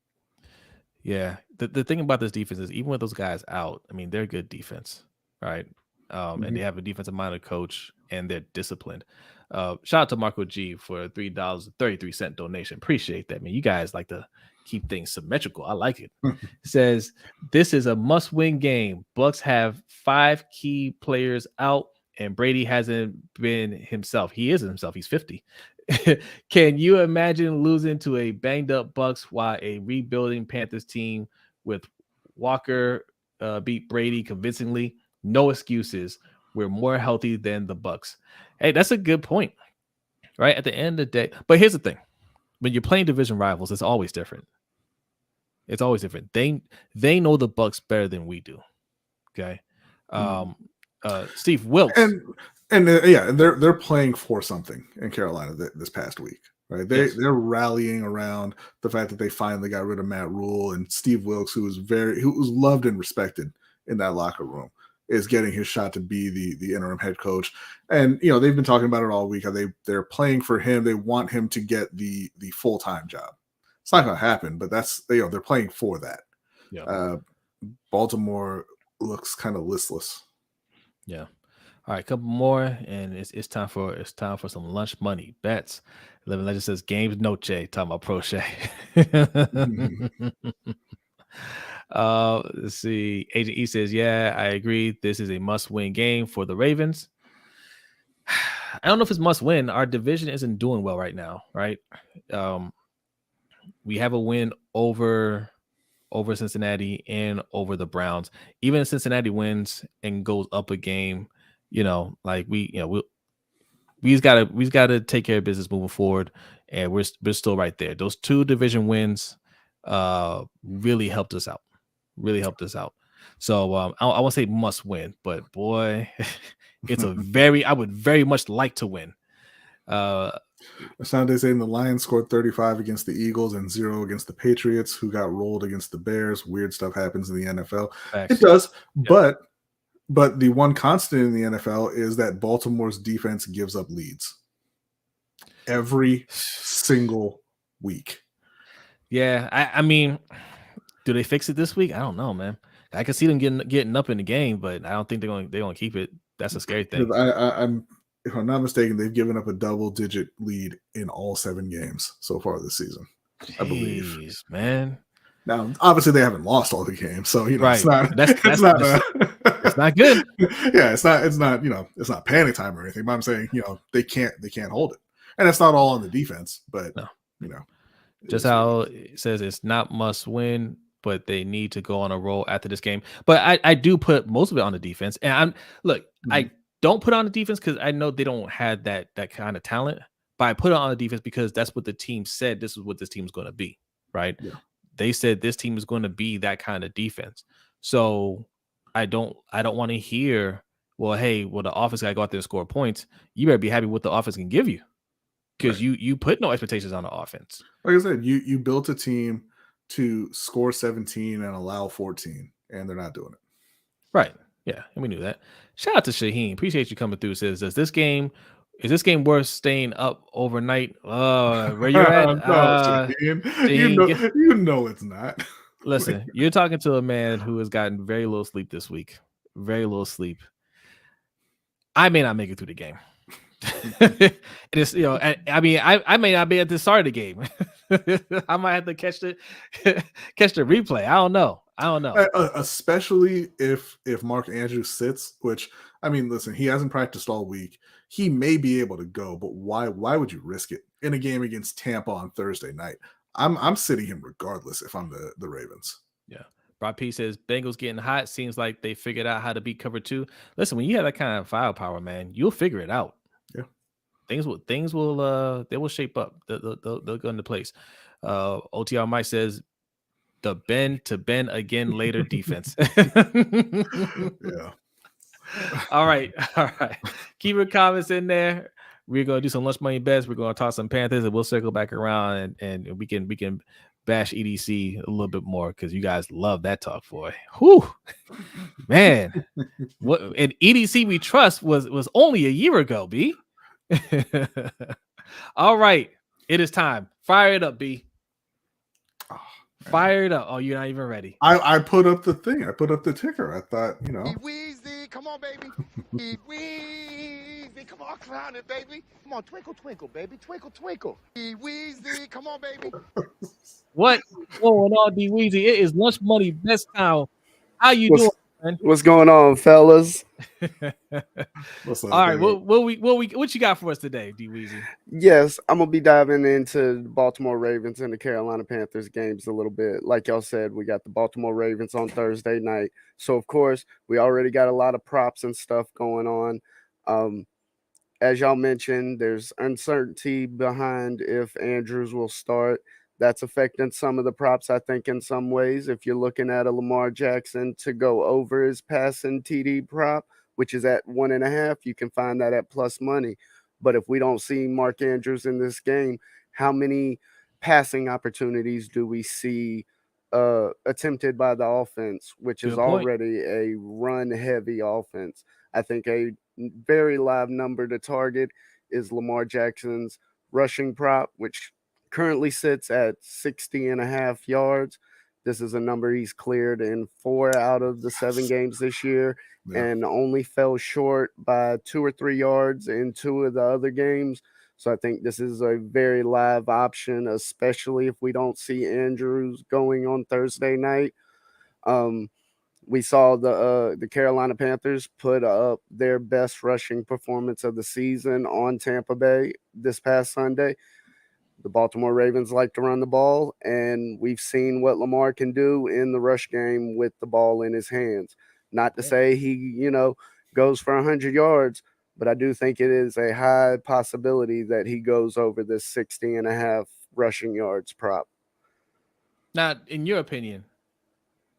Yeah, the thing about this defense is even with those guys out, I mean, they're good defense, right? And they have a defensive-minded coach, and they're disciplined. Shout out to Marco G for $3.33 donation. Appreciate that, man. You guys like to keep things symmetrical. I like it. Says this is a must-win game. Bucks have 5 key players out, and Brady hasn't been himself. He is himself. He's 50. Can you imagine losing to a banged up Bucks while a rebuilding Panthers team with Walker beat Brady convincingly? No excuses. We're more healthy than the Bucks. Hey, that's a good point, right? At the end of the day, but here's the thing: when you're playing division rivals, it's always different. It's always different. They know the Bucks better than we do. Okay, Steve Wilkes.
And they're playing for something in Carolina this past week, right? They're rallying around the fact that they finally got rid of Matt Rule, and Steve Wilkes, who was loved and respected in that locker room, is getting his shot to be the interim head coach. And they've been talking about it all week. How they're playing for him. They want him to get the full-time job. It's not going to happen, but they're playing for that. Yeah. Baltimore looks kind of listless.
Yeah. All right, a couple more, and it's time for some lunch money bets. Living Legend says games noche, talking about Prochet. Let's see. Agent E says, yeah, I agree. This is a must-win game for the Ravens. I don't know if it's must-win. Our division isn't doing well right now, right? We have a win over Cincinnati and over the Browns. Even if Cincinnati wins and goes up a game, we just gotta take care of business moving forward, and we're still right there. Those 2 division wins really helped us out. So I won't say must win, but boy, it's I would very much like to win.
Sunday saying the Lions scored 35 against the Eagles and 0 against the Patriots, who got rolled against the Bears. Weird stuff happens in the NFL. It does, yep. But the one constant in the NFL is that Baltimore's defense gives up leads every single week.
Yeah, I mean, do they fix it this week? I don't know, man. I can see them getting up in the game, but I don't think they're going to keep it. That's a scary thing.
If I'm not mistaken, they've given up a double-digit lead in all 7 games so far this season.
Jeez,
I believe,
man.
Now, obviously, they haven't lost all the games, so
right.
It's not.
That's It's not good.
Yeah, it's not it's not panic time or anything. But I'm saying they can't hold it, and it's not all on the defense. But
No.
Just
how it says it's not must win, but they need to go on a roll after this game. But I do put most of it on the defense, and I don't put on the defense because I know they don't have that kind of talent. But I put it on the defense because that's what the team said. This is what this team is going to be, right?
Yeah.
They said this team is going to be that kind of defense. So I don't want to hear, well, hey, the offense got to go out there and score points. You better be happy with what the offense can give you, because you put no expectations on the offense.
Like I said, you built a team to score 17 and allow 14, and they're not doing it.
Right. Yeah, and we knew that. Shout out to Shaheen. Appreciate you coming through. Says, is this game worth staying up overnight? Where you're at?
No,
Shaheen,
you know it's not.
Listen, you're talking to a man who has gotten very little sleep this week. Very little sleep. I may not make it through the game. It's I mean, I may not be at the start of the game. I might have to catch the replay. I don't know.
Especially if Mark Andrews sits, which, I mean, listen, he hasn't practiced all week. He may be able to go, but why would you risk it in a game against Tampa on Thursday night? I'm sitting him regardless if I'm the Ravens.
Yeah. Broad P says Bengals getting hot. Seems like they figured out how to beat cover 2. Listen, when you have that kind of firepower, man, you'll figure it out.
Yeah.
Things will they will shape up. They'll go into place. OTR Mike says the bend to bend again later defense.
Yeah.
All right. Keep your comments in there. We're gonna do some lunch money bets. We're gonna talk some Panthers, and we'll circle back around and we can bash EDC a little bit more because you guys love that talk, boy. Whew, man. What and EDC we trust was only a year ago, B. All right, it is time. Fire it up, B. Fire it up. Oh, you're not even ready.
I put up the thing. I put up the ticker. I thought,
Weezy, come on, baby. Weezy, come on, clown it, baby. Come on, twinkle, twinkle, baby. Twinkle, twinkle. Weezy, come on, baby.
What going on, D Weezy? It is lunch money best time. How you doing, man?
What's going on, fellas?
What's up,
all right, what you got for us today, D Weezy?
Yes, I'm gonna be diving into the Baltimore Ravens and the Carolina Panthers games a little bit. Like y'all said, we got the Baltimore Ravens on Thursday night, so of course we already got a lot of props and stuff going on. As y'all mentioned, there's uncertainty behind if Andrews will start. That's affecting some of the props, I think, in some ways. If you're looking at a Lamar Jackson to go over his passing TD prop, which is at 1.5, you can find that at plus money. But if we don't see Mark Andrews in this game, how many passing opportunities do we see attempted by the offense, which is already a run-heavy offense? I think a very live number to target is Lamar Jackson's rushing prop, which currently sits at 60.5 yards. This is a number he's cleared in 4 out of the 7 games this year, and only fell short by 2 or 3 yards in 2 of the other games. So I think this is a very live option, especially if we don't see Andrews going on Thursday night. We saw the Carolina Panthers put up their best rushing performance of the season on Tampa Bay this past Sunday. The Baltimore Ravens like to run the ball, and we've seen what Lamar can do in the rush game with the ball in his hands. Not to say he, goes for 100 yards, but I do think it is a high possibility that he goes over this 60.5 rushing yards prop.
Now, in your opinion,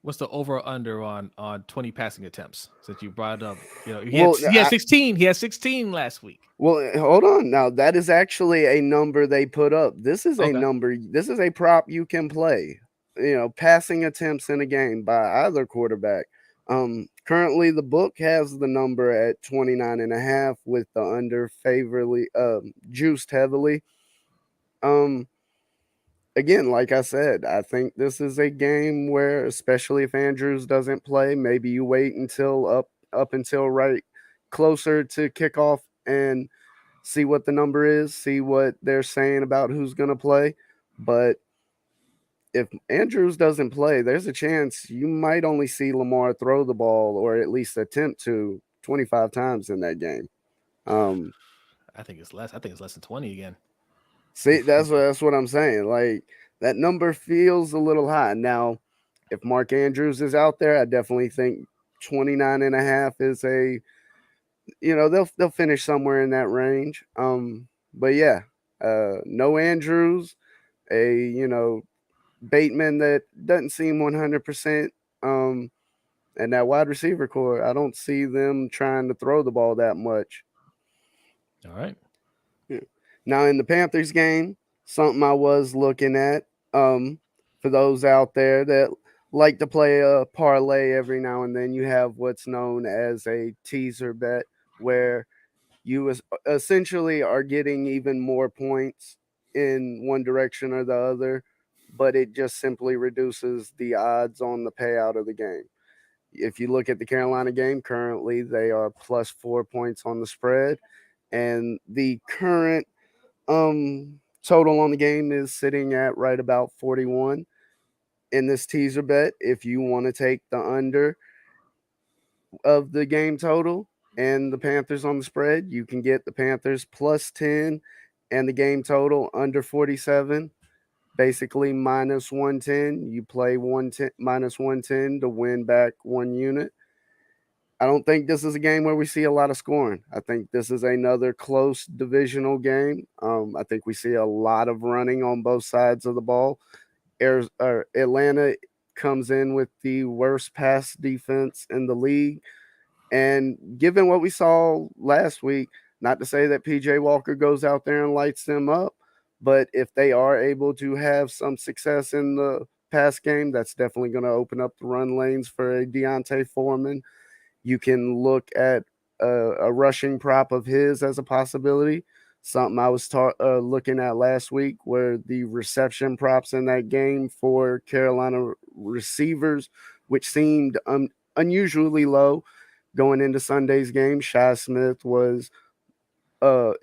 what's the over or under on 20 passing attempts? Since you brought it up, he had 16. He had 16 last week.
Well, hold on. Now that is actually a number they put up. This is a number. This is a prop you can play. Passing attempts in a game by either quarterback. Currently the book has the number at 29.5 with the under favorably juiced heavily. Again, like I said, I think this is a game where, especially if Andrews doesn't play, maybe you wait until up until right closer to kickoff and see what the number is, see what they're saying about who's going to play. But if Andrews doesn't play, there's a chance you might only see Lamar throw the ball or at least attempt to 25 times in that game.
I think it's less. I think it's less than 20 again.
See, that's what I'm saying. Like that number feels a little high. Now, if Mark Andrews is out there, I definitely think 29.5 is a, they'll finish somewhere in that range. But yeah, no Andrews, a Bateman that doesn't seem 100%. And that wide receiver core, I don't see them trying to throw the ball that much.
All right.
Yeah. Now in the Panthers game, something I was looking at, for those out there that like to play a parlay every now and then, you have what's known as a teaser bet, where you essentially are getting even more points in one direction or the other, but it just simply reduces the odds on the payout of the game. If you look at the Carolina game currently, they are plus 4 points on the spread, and the current total on the game is sitting at right about 41. In this teaser bet, if you want to take the under of the game total and the Panthers on the spread, you can get the Panthers plus 10 and the game total under 47, basically minus 110. You play 110 minus 110 to win back 1 unit. I don't think this is a game where we see a lot of scoring. I think this is another close divisional game. I think we see a lot of running on both sides of the ball. Atlanta comes in with the worst pass defense in the league. And given what we saw last week, not to say that PJ Walker goes out there and lights them up, but if they are able to have some success in the pass game, that's definitely going to open up the run lanes for a Deontay Foreman. You can look at a rushing prop of his as a possibility. Something I was looking at last week, where the reception props in that game for Carolina receivers, which seemed unusually low going into Sunday's game. Shi Smith was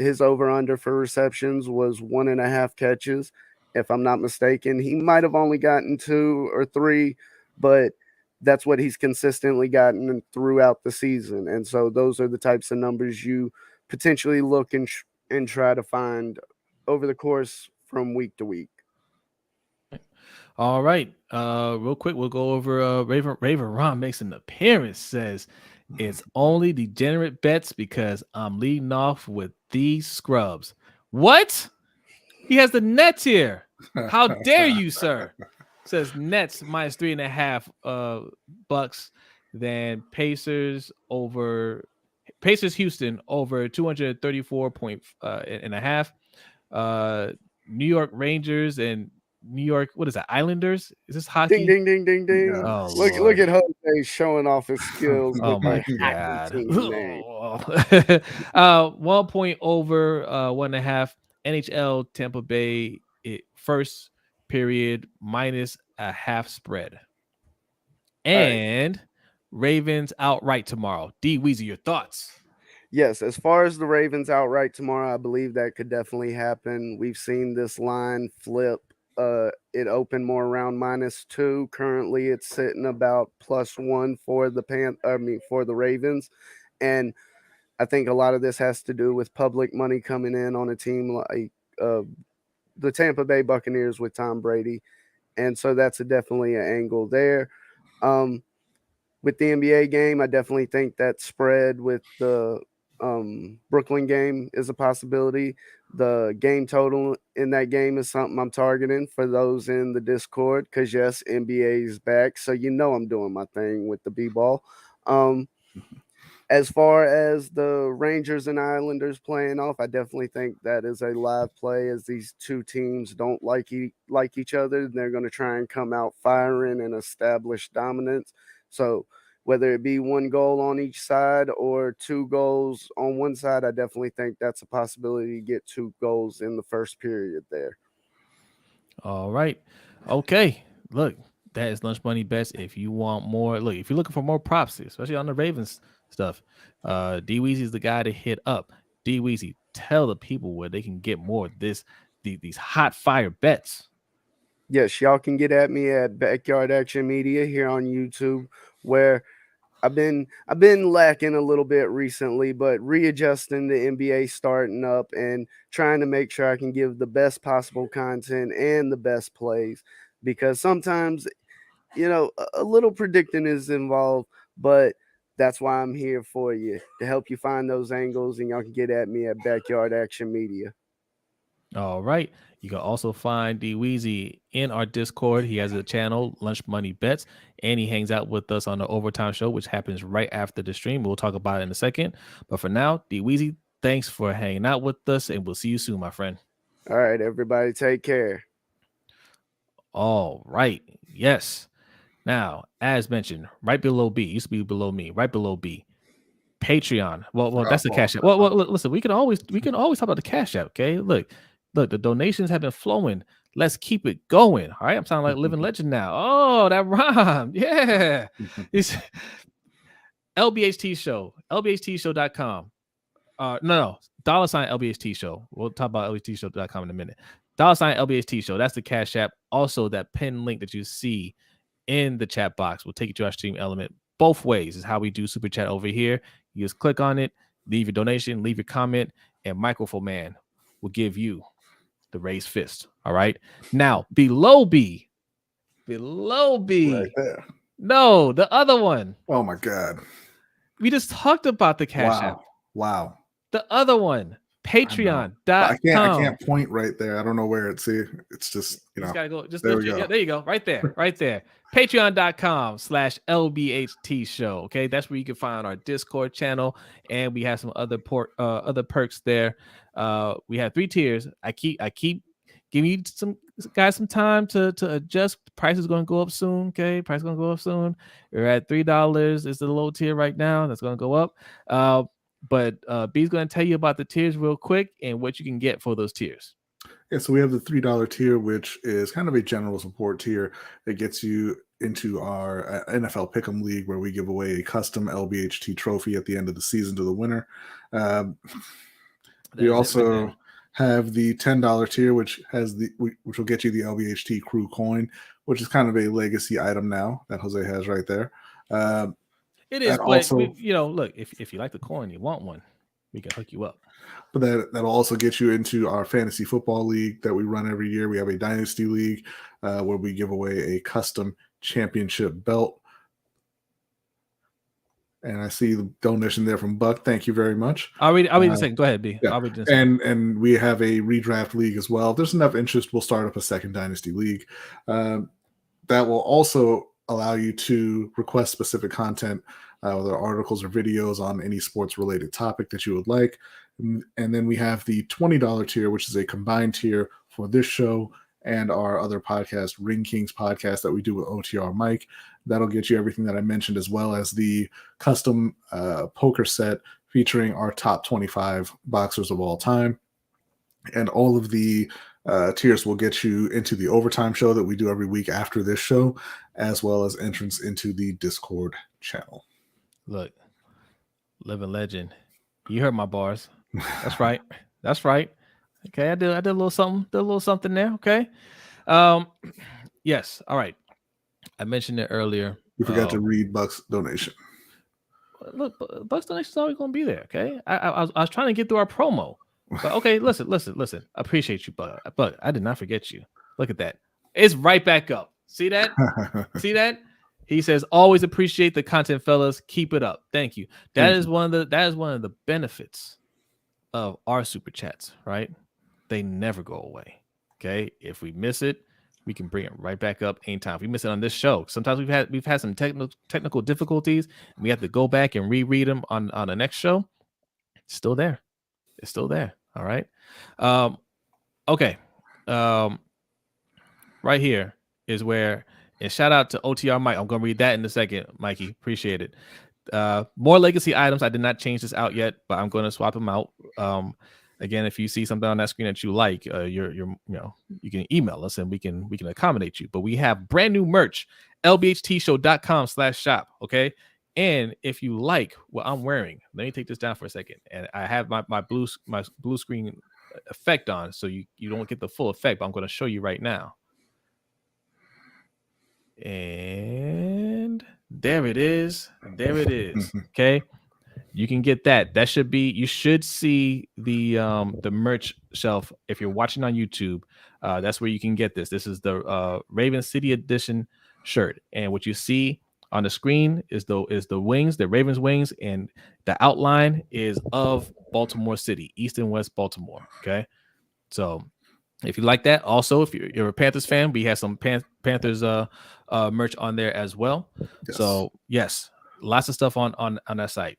his over-under for receptions was 1.5 catches. If I'm not mistaken, he might have only gotten 2 or 3, but that's what he's consistently gotten throughout the season. And so those are the types of numbers you potentially look and try to find over the course from week to week.
All right. Real quick, we'll go over Raven Ron makes an appearance, says it's only degenerate bets because I'm leading off with these scrubs. What? He has the Nets here. How dare you, sir? Says Nets minus 3.5 bucks. Then Pacers Houston over 234.5. New York Rangers and New York, what is that? Islanders? Is this hockey?
Ding, ding, ding, ding, ding.
Yeah.
Oh,
look at Jose showing off his skills.
Oh
with
my
the
god.
team name.
1 point over 1.5. NHL Tampa Bay first period minus a half spread. And Ravens outright tomorrow. D Weezy, your thoughts?
Yes, as far as the Ravens outright tomorrow, I believe that could definitely happen. We've seen this line flip. It opened more around -2. Currently, it's sitting about +1 for the Ravens, and I think a lot of this has to do with public money coming in on a team like the Tampa Bay Buccaneers with Tom Brady, and so that's definitely an angle there. With the NBA game, I definitely think that spread with the Brooklyn game is a possibility. The game total in that game is something I'm targeting for those in the Discord, because yes, NBA is back, so I'm doing my thing with the B-ball. As far as the Rangers and Islanders playing off, I definitely think that is a live play, as these two teams don't like each other. They're going to try and come out firing and establish dominance. So whether it be 1 goal on each side or 2 goals on one side, I definitely think that's a possibility to get 2 goals in the first period there.
All right. Okay. Look, that is Lunch Money Bets. If you want more, if you're looking for more props, especially on the Ravens stuff, D Weezy is the guy to hit up. D Weezy, tell the people where they can get more of these hot fire bets.
Yes, y'all can get at me at Backyard Action Media here on YouTube, where I've been lacking a little bit recently, but readjusting the NBA starting up and trying to make sure I can give the best possible content and the best plays, because sometimes, a little predicting is involved, but that's why I'm here for you, to help you find those angles, and y'all can get at me at Backyard Action Media.
All right. You can also find D Weezy in our Discord. He has a channel, Lunch Money Bets, and he hangs out with us on the Overtime Show, which happens right after the stream. We'll talk about it in a second. But for now, D Weezy, thanks for hanging out with us, and we'll see you soon, my friend.
All right, everybody, take care.
All right. Yes. Now, as mentioned, right below B, used to be below me, right below B, Patreon. Well, that's the Cash App. Well, listen, we can always talk about the Cash App. Okay, look, the donations have been flowing. Let's keep it going. All right, I'm sounding like living legend now. Oh, that rhymed. Yeah. It's LBHT Show, LBHTShow.com. No, $ LBHT Show. We'll talk about LBHTShow.com in a minute. $ LBHT Show. That's the Cash App. Also, that pin link that you see in the chat box will take you to our stream element. Both ways is how we do super chat over here. You just click on it, leave your donation, leave your comment, and Microphone Man will give you the raised fist. All right. Now, below B.
Right there.
No, the other one.
Oh my God.
We just talked about the Cash App.
Wow.
The other one, Patreon.com.
I can't point right there. I don't know where it's. See, it's just,
you just gotta go. Just
there,
yeah, there you go. Right there. Right there. Patreon.com/LBHT Show. Okay, that's where you can find our Discord channel, and we have some other perks there. We have 3 tiers. I keep giving you some guys some time to adjust. Price is going to go up soon. Okay, price is going to go up soon. We're at $3. It's the low tier right now. That's going to go up. But B's going to tell you about the tiers real quick and what you can get for those tiers.
Yeah, so we have the $3 tier, which is kind of a general support tier that gets you into our NFL Pick'em League, where we give away a custom LBHT trophy at the end of the season to the winner. We also have the $10 tier, which will get you the LBHT Crew coin, which is kind of a legacy item now that Jose has right there.
It is, but also, look, if you like the coin, you want one, we can hook you up.
But that'll also get you into our fantasy football league that we run every year. We have a dynasty league where we give away a custom championship belt. And I see the donation there from Buck. Thank you very much.
I'll read in a second. Go ahead, B.
Yeah.
I'll read in a second.
And we have a redraft league as well. If there's enough interest, we'll start up a second dynasty league. That will also allow you to request specific content, whether articles or videos on any sports-related topic that you would like. And then we have the $20 tier, which is a combined tier for this show and our other podcast, Ring Kings podcast, that we do with OTR Mike. That'll get you everything that I mentioned, as well as the custom poker set featuring our top 25 boxers of all time. And all of the tiers will get you into the overtime show that we do every week after this show, as well as entrance into the Discord channel.
Look, living legend. You heard my bars. That's right. That's right. Okay, I did a little something there. Okay. Yes. All right. I mentioned it earlier.
You forgot to read Buck's donation.
Look, Buck's donation is always going to be there. Okay. I was trying to get through our promo. But okay, listen. I appreciate you, Buck. But I did not forget you. Look at that. It's right back up. See that? See that? He says, always appreciate the content, fellas. Keep it up. Thank you. That is one of the benefits of our super chats, right? They never go away. Okay. If we miss it, we can bring it right back up anytime. If we miss it on this show, sometimes we've had some technical difficulties, and we have to go back and reread them on the next show. It's still there. It's still there. All right. Okay. Right here is where, and shout out to OTR Mike. I'm gonna read that in a second, Mikey. Appreciate it. More legacy items. I did not change this out yet, but I'm going to swap them out. Again, if you see something on that screen that you like, you can email us and we can accommodate you. But we have brand new merch, LBHTShow.com/shop. Okay. And if you like what I'm wearing, let me take this down for a second. And I have my blue screen effect on, so you don't get the full effect, but I'm going to show you right now. And there it is. There it is. Okay. You can get that. That should be, you should see the merch shelf if you're watching on YouTube. That's where you can get this. This is the Raven City Edition shirt. And what you see on the screen is the wings, the Ravens wings, and the outline is of Baltimore City, East and West Baltimore. Okay. So if you like that, also if you're a Panthers fan, we have some Panthers merch on there as well.
Yes.
So yes, lots of stuff on that site.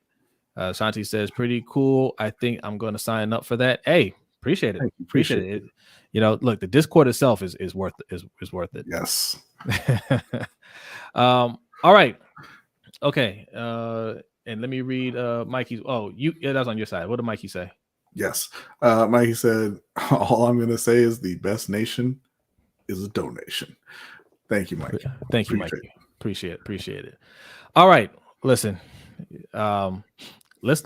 Shanti says, pretty cool. I think I'm going to sign up for that. Hey, appreciate it. Appreciate it. You know, look, the Discord itself is worth it.
Yes.
All right. Okay. And let me read Mikey's. Oh, that's on your side. What did Mikey say?
Yes. Mikey said, all I'm going to say is the best nation is a donation. Thank you, Mikey.
Thank you, Mikey. Appreciate it. All right. Listen. Let's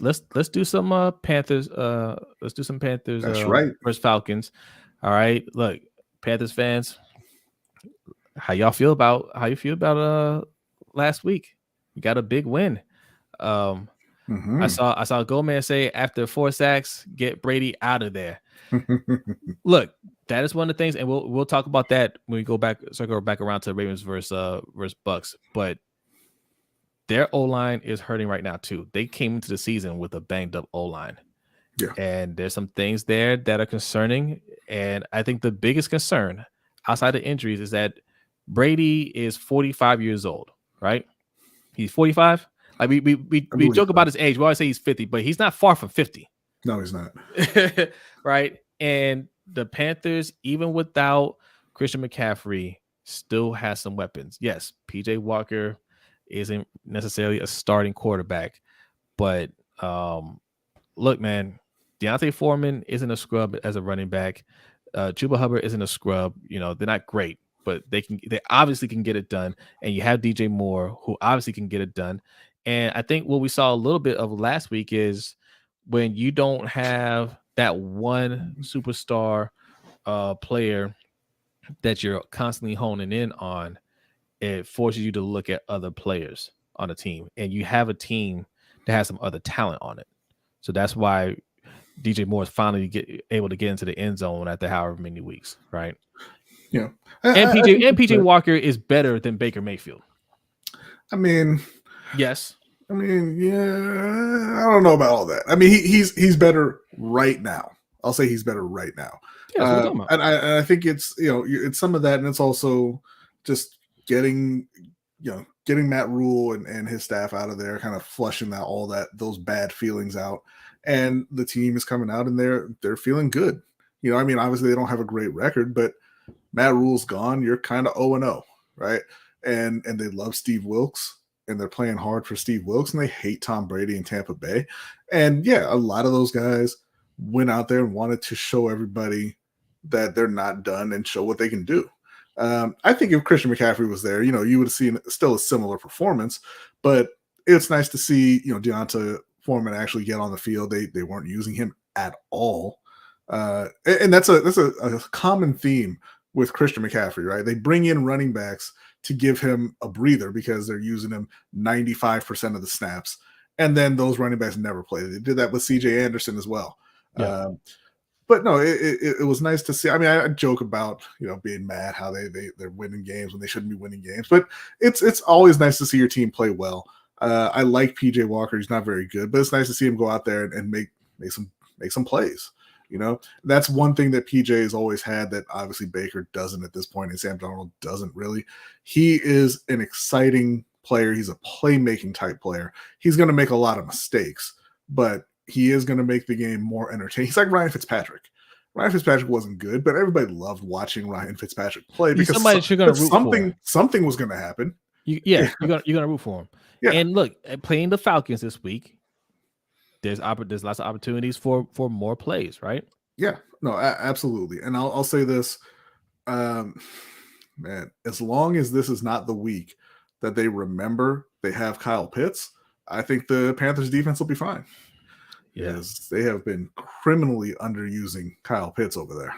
do some Panthers. Let's do some Panthers.
That's right.
Versus Falcons. All right. Look, Panthers fans, how you feel about last week? You got a big win. I saw Gomez say after 4 sacks, get Brady out of there. Look, that is one of the things, and we'll talk about that when we circle back around to Ravens versus Bucks. But their O-line is hurting right now too. They came into the season with a banged up O-line.
Yeah.
And there's some things there that are concerning. And I think the biggest concern outside of injuries is that Brady is 45 years old, right? He's 45. Like we joke about his age. We always say he's 50, but he's not far from 50.
No, he's not.
Right. And the Panthers, even without Christian McCaffrey, still has some weapons. Yes, PJ Walker isn't necessarily a starting quarterback, but look, man, Deontay Foreman isn't a scrub as a running back. Chuba Hubbard isn't a scrub. You know, they're not great, but they obviously can get it done. And you have DJ Moore, who obviously can get it done. And I think what we saw a little bit of last week is when you don't have that one superstar player that you're constantly honing in on, it forces you to look at other players on a team, and you have a team that has some other talent on it. So that's why DJ Moore is finally able to get into the end zone after however many weeks, right?
Yeah.
And PJ Walker is better than Baker Mayfield.
I mean,
yes.
I mean, yeah, I don't know about all that. I mean, he's better right now. I'll say he's better right now.
Yeah,
and I think it's, you know, it's some of that, and it's also just getting Matt Rule and his staff out of there, kind of flushing those bad feelings out. And the team is coming out and they're feeling good. You know, I mean, obviously they don't have a great record, but Matt Rule's gone. You're kind of 0-0, right? And they love Steve Wilks, and they're playing hard for Steve Wilks, and they hate Tom Brady in Tampa Bay. And yeah, a lot of those guys went out there and wanted to show everybody that they're not done and show what they can do. I think if Christian McCaffrey was there, you know, you would have seen still a similar performance, but it's nice to see, you know, Deontay Foreman actually get on the field. They weren't using him at all. And that's a common theme with Christian McCaffrey, right? They bring in running backs to give him a breather because they're using him 95% of the snaps. And then those running backs never play. They did that with CJ Anderson as well. Yeah. But no, it was nice to see. I mean, I joke about, you know, being mad how they're winning games when they shouldn't be winning games, but it's always nice to see your team play well. I like PJ Walker. He's not very good, but it's nice to see him go out there and make some plays. You know, that's one thing that PJ has always had that obviously Baker doesn't at this point, and Sam Darnold doesn't really. He is an exciting player. He's a playmaking type player. He's going to make a lot of mistakes, but he is going to make the game more entertaining. He's like Ryan Fitzpatrick. Ryan Fitzpatrick wasn't good, but everybody loved watching Ryan Fitzpatrick play because something was going to happen.
You're going to root for him. Yeah. And look, playing the Falcons this week, there's lots of opportunities for more plays, right?
Yeah, no, absolutely. And I'll say this, man, as long as this is not the week that they remember they have Kyle Pitts, I think the Panthers defense will be fine. Yes, they have been criminally underusing Kyle Pitts over there.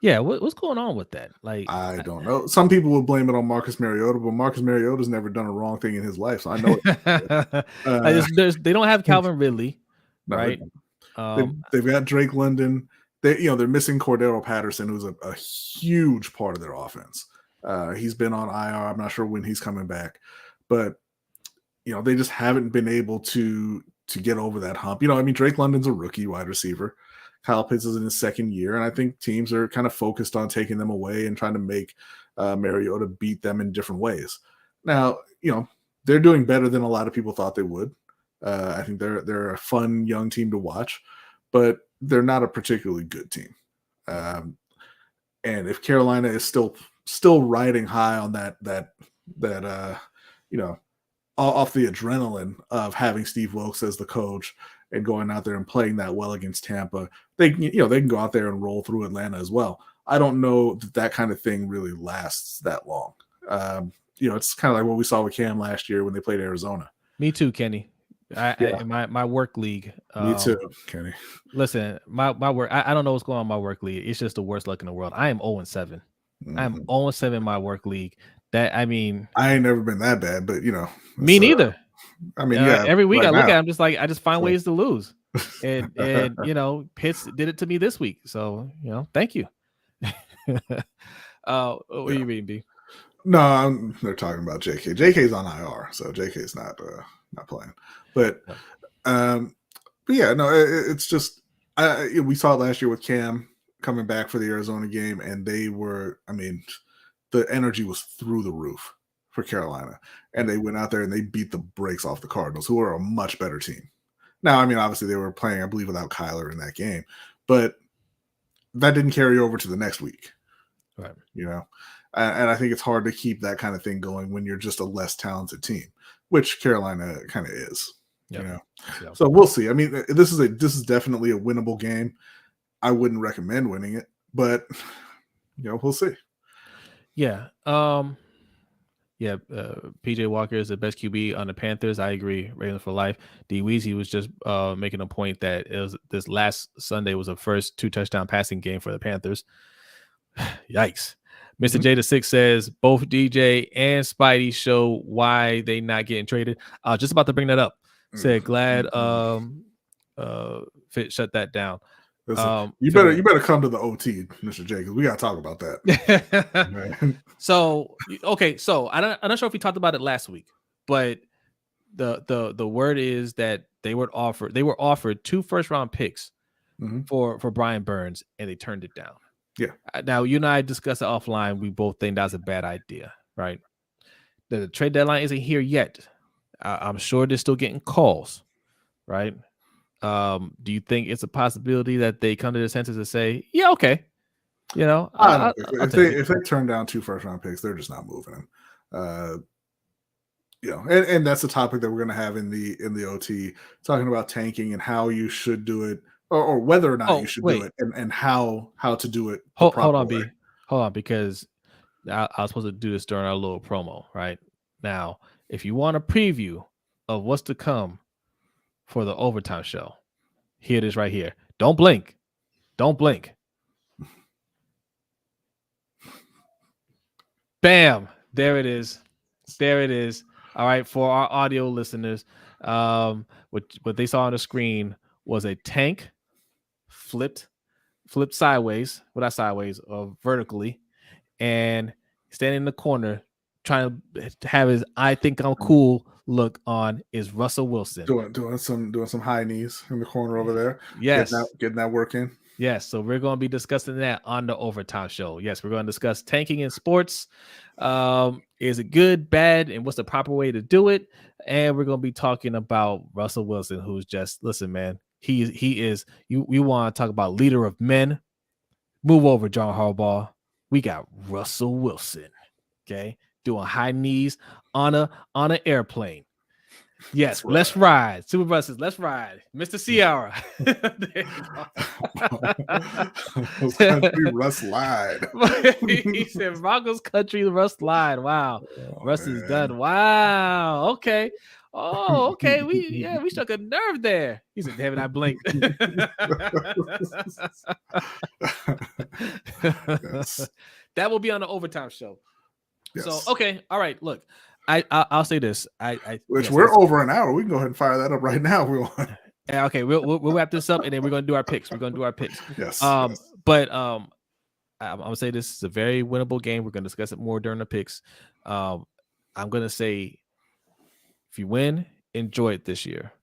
Yeah, what's going on with that? Like,
I don't know. Some people will blame it on Marcus Mariota, but Marcus Mariota's never done a wrong thing in his life, so I know.
They don't have Calvin Ridley,
No,
right?
they've got Drake London. They're missing Cordero Patterson, who's a huge part of their offense. He's been on IR. I'm not sure when he's coming back, but they just haven't been able to get over that hump. Drake London's a rookie wide receiver. Kyle Pitts is in his second year, and I think teams are kind of focused on taking them away and trying to make Mariota beat them in different ways. Now, they're doing better than a lot of people thought they would. I think they're a fun young team to watch, but they're not a particularly good team. And if Carolina is still riding high on that off the adrenaline of having Steve Wilkes as the coach and going out there and playing that well against Tampa, they can go out there and roll through Atlanta as well. I don't know that kind of thing really lasts that long. It's kind of like what we saw with Cam last year when they played Arizona.
Me too, Kenny. My work league.
Me too, Kenny.
Listen, my work. I don't know what's going on in my work league. It's just the worst luck in the world. I am 0-7. I'm 0-7 in my work league. I ain't
never been that bad, but
me neither. Every week
right
I look
now.
at it, I'm just like, I just find ways to lose. And Pitts did it to me this week. So, thank you. What are you reading, B?
No, they're talking about JK. JK's on IR, so JK's not playing. But yeah, no, it's just we saw it last year with Cam coming back for the Arizona game, and they were, the energy was through the roof for Carolina, and they went out there and they beat the brakes off the Cardinals, who are a much better team. Now, obviously they were playing, I believe, without Kyler in that game, but that didn't carry over to the next week.
Right.
And I think it's hard to keep that kind of thing going when you're just a less talented team, which Carolina kind of is.
Yep.
So we'll see. This is definitely a winnable game. I wouldn't recommend winning it, but we'll see.
Yeah. PJ Walker is the best QB on the Panthers. I agree. Ravens for life. D Weezy was just making a point that this last Sunday was the first 2-touchdown passing game for the Panthers. Yikes. Mr. J6 says both DJ and Spidey show why they not getting traded. Just about to bring that up. Said glad Fit shut that down.
Listen, you better come to the OT, Mr. J, because we got to talk about that.
So I'm not sure if we talked about it last week, but the word is that they were offered 2 first-round picks for Brian Burns, and they turned it down.
Yeah.
Now, you and I discussed it offline. We both think that's a bad idea, right? The trade deadline isn't here yet. I'm sure they're still getting calls, right? Do you think it's a possibility that they come to their senses and say, yeah, okay,
if they turn down 2 first-round picks, they're just not moving them. And that's the topic that we're going to have in the OT, talking about tanking and how you should do it, or whether or not you should do it, and how to do it.
Hold on, B. Hold on, because I was supposed to do this during our little promo, right? Now, if you want a preview of what's to come for the overtime show, here it is right here. Don't blink. Don't blink. Bam. There it is. There it is. All right. For our audio listeners, what they saw on the screen was a tank flipped sideways. Well, not sideways, vertically, and standing in the corner trying to have his "I think I'm cool" look on is Russell Wilson
doing some high knees in the corner over there.
Yes,
getting that work in.
Yes, so we're going to be discussing that on the overtime show. Yes, we're going to discuss tanking in sports. Is it good, bad, and what's the proper way to do it? And we're going to be talking about Russell Wilson, who's just, listen, man, he is. We want to talk about leader of men. Move over, John Harbaugh. We got Russell Wilson. Okay, doing high knees on an airplane. Yes, let's ride. Super Buses, let's ride. Mr. Ciara.
Country Russ lied.
He said Broncos country Russ lied. Wow. Russ is done. Wow. Okay. Oh, okay. We struck a nerve there. He said, "Damn it, I blinked."
Yes.
That will be on the overtime show.
Yes.
So okay, all right. Look, I'll say this.
Which
yes,
we're over an hour. We can go ahead and fire that up right now if we want.
Yeah, okay, we'll wrap this up and then we're gonna do our picks.
Yes.
But I'm gonna say this is a very winnable game. We're gonna discuss it more during the picks. I'm gonna say if you win, enjoy it this year.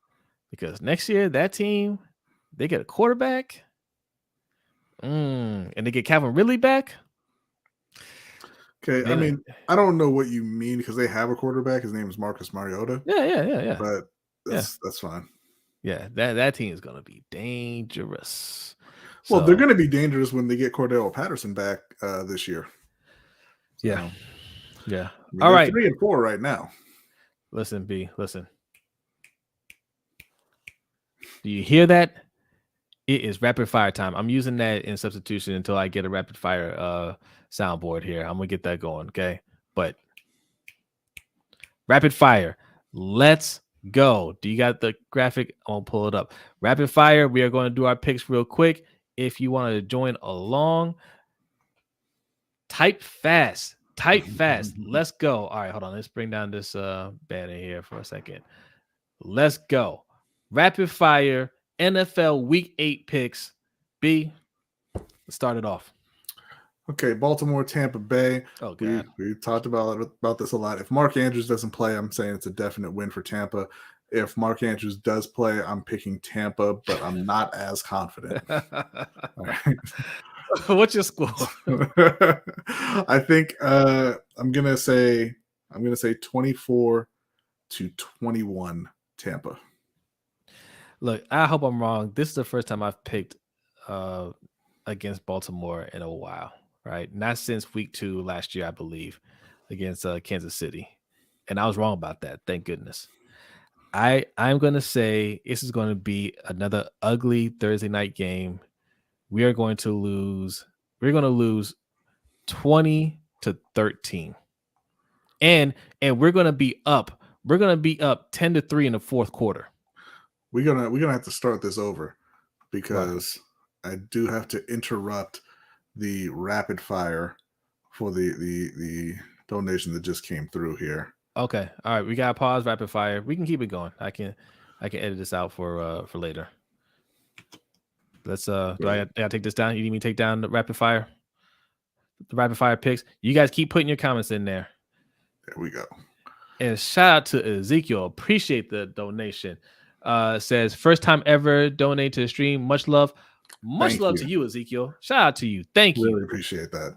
Because next year, that team, they get a quarterback. And they get Calvin Ridley back.
Okay, I mean, I don't know what you mean because they have a quarterback. His name is Marcus Mariota.
Yeah.
But that's fine.
Yeah, that team is gonna be dangerous.
Well, they're gonna be dangerous when they get Cordell Patterson back this year. So,
yeah.
I mean,
All right.
3-4 right now.
Listen, B. Listen. Do you hear that? It is rapid fire time. I'm using that in substitution until I get a rapid fire soundboard here. I'm gonna get that going, okay? But rapid fire. Let's go. Do you got the graphic? I'll pull it up. Rapid fire. We are going to do our picks real quick. If you want to join along, type fast. Let's go. All right, hold on. Let's bring down this banner here for a second. Let's go. Rapid fire NFL Week 8 picks. B, let's start it off.
Okay, Baltimore, Tampa Bay.
Oh, God.
We talked about this a lot. If Mark Andrews doesn't play, I'm saying it's a definite win for Tampa. If Mark Andrews does play, I'm picking Tampa, but I'm not as confident. All right.
What's your score?
I think I'm gonna say 24-21 Tampa.
Look, I hope I'm wrong. This is the first time I've picked against Baltimore in a while, right? Not since week 2 last year, I believe, against Kansas City. And I was wrong about that. Thank goodness. I'm going to say this is going to be another ugly Thursday night game. We are going to lose. We're going to lose 20-13. And we're going to be up. We're going to be up 10-3 in the fourth quarter.
We're gonna have to start this over because I do have to interrupt the rapid fire for the donation that just came through here.
Okay, all right, we got to pause rapid fire. We can keep it going. I can edit this out for later. Let's do I gotta take this down? You need me to take down the rapid fire picks? You guys keep putting your comments in there.
There we go.
And shout out to Ezekiel. Appreciate the donation. Says first time ever donate to the stream. Much love to you, Ezekiel. Shout out to you. Thank you.
Really appreciate that.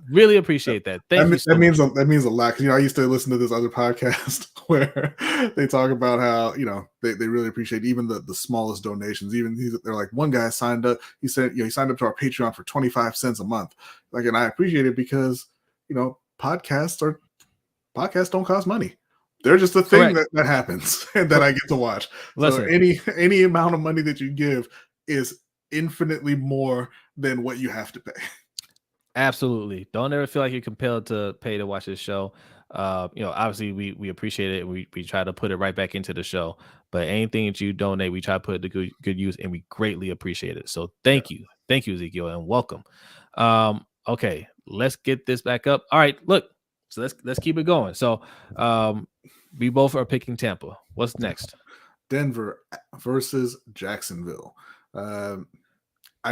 Thank you.
That means a lot because I used to listen to this other podcast where they talk about how they really appreciate even the smallest donations. Even they're like, one guy signed up. He said he signed up to our Patreon for 25 cents a month. Like, and I appreciate it because podcasts don't cost money. They're just a thing that happens and that I get to watch.
Listen,
so any amount of money that you give is infinitely more than what you have to pay.
Absolutely. Don't ever feel like you're compelled to pay to watch this show. Obviously we appreciate it and we try to put it right back into the show. But anything that you donate, we try to put it to good use and we greatly appreciate it. So thank you. Thank you, Ezekiel, and welcome. Okay, let's get this back up. All right, look. So let's keep it going. So we both are picking Tampa. What's next?
Denver versus Jacksonville. I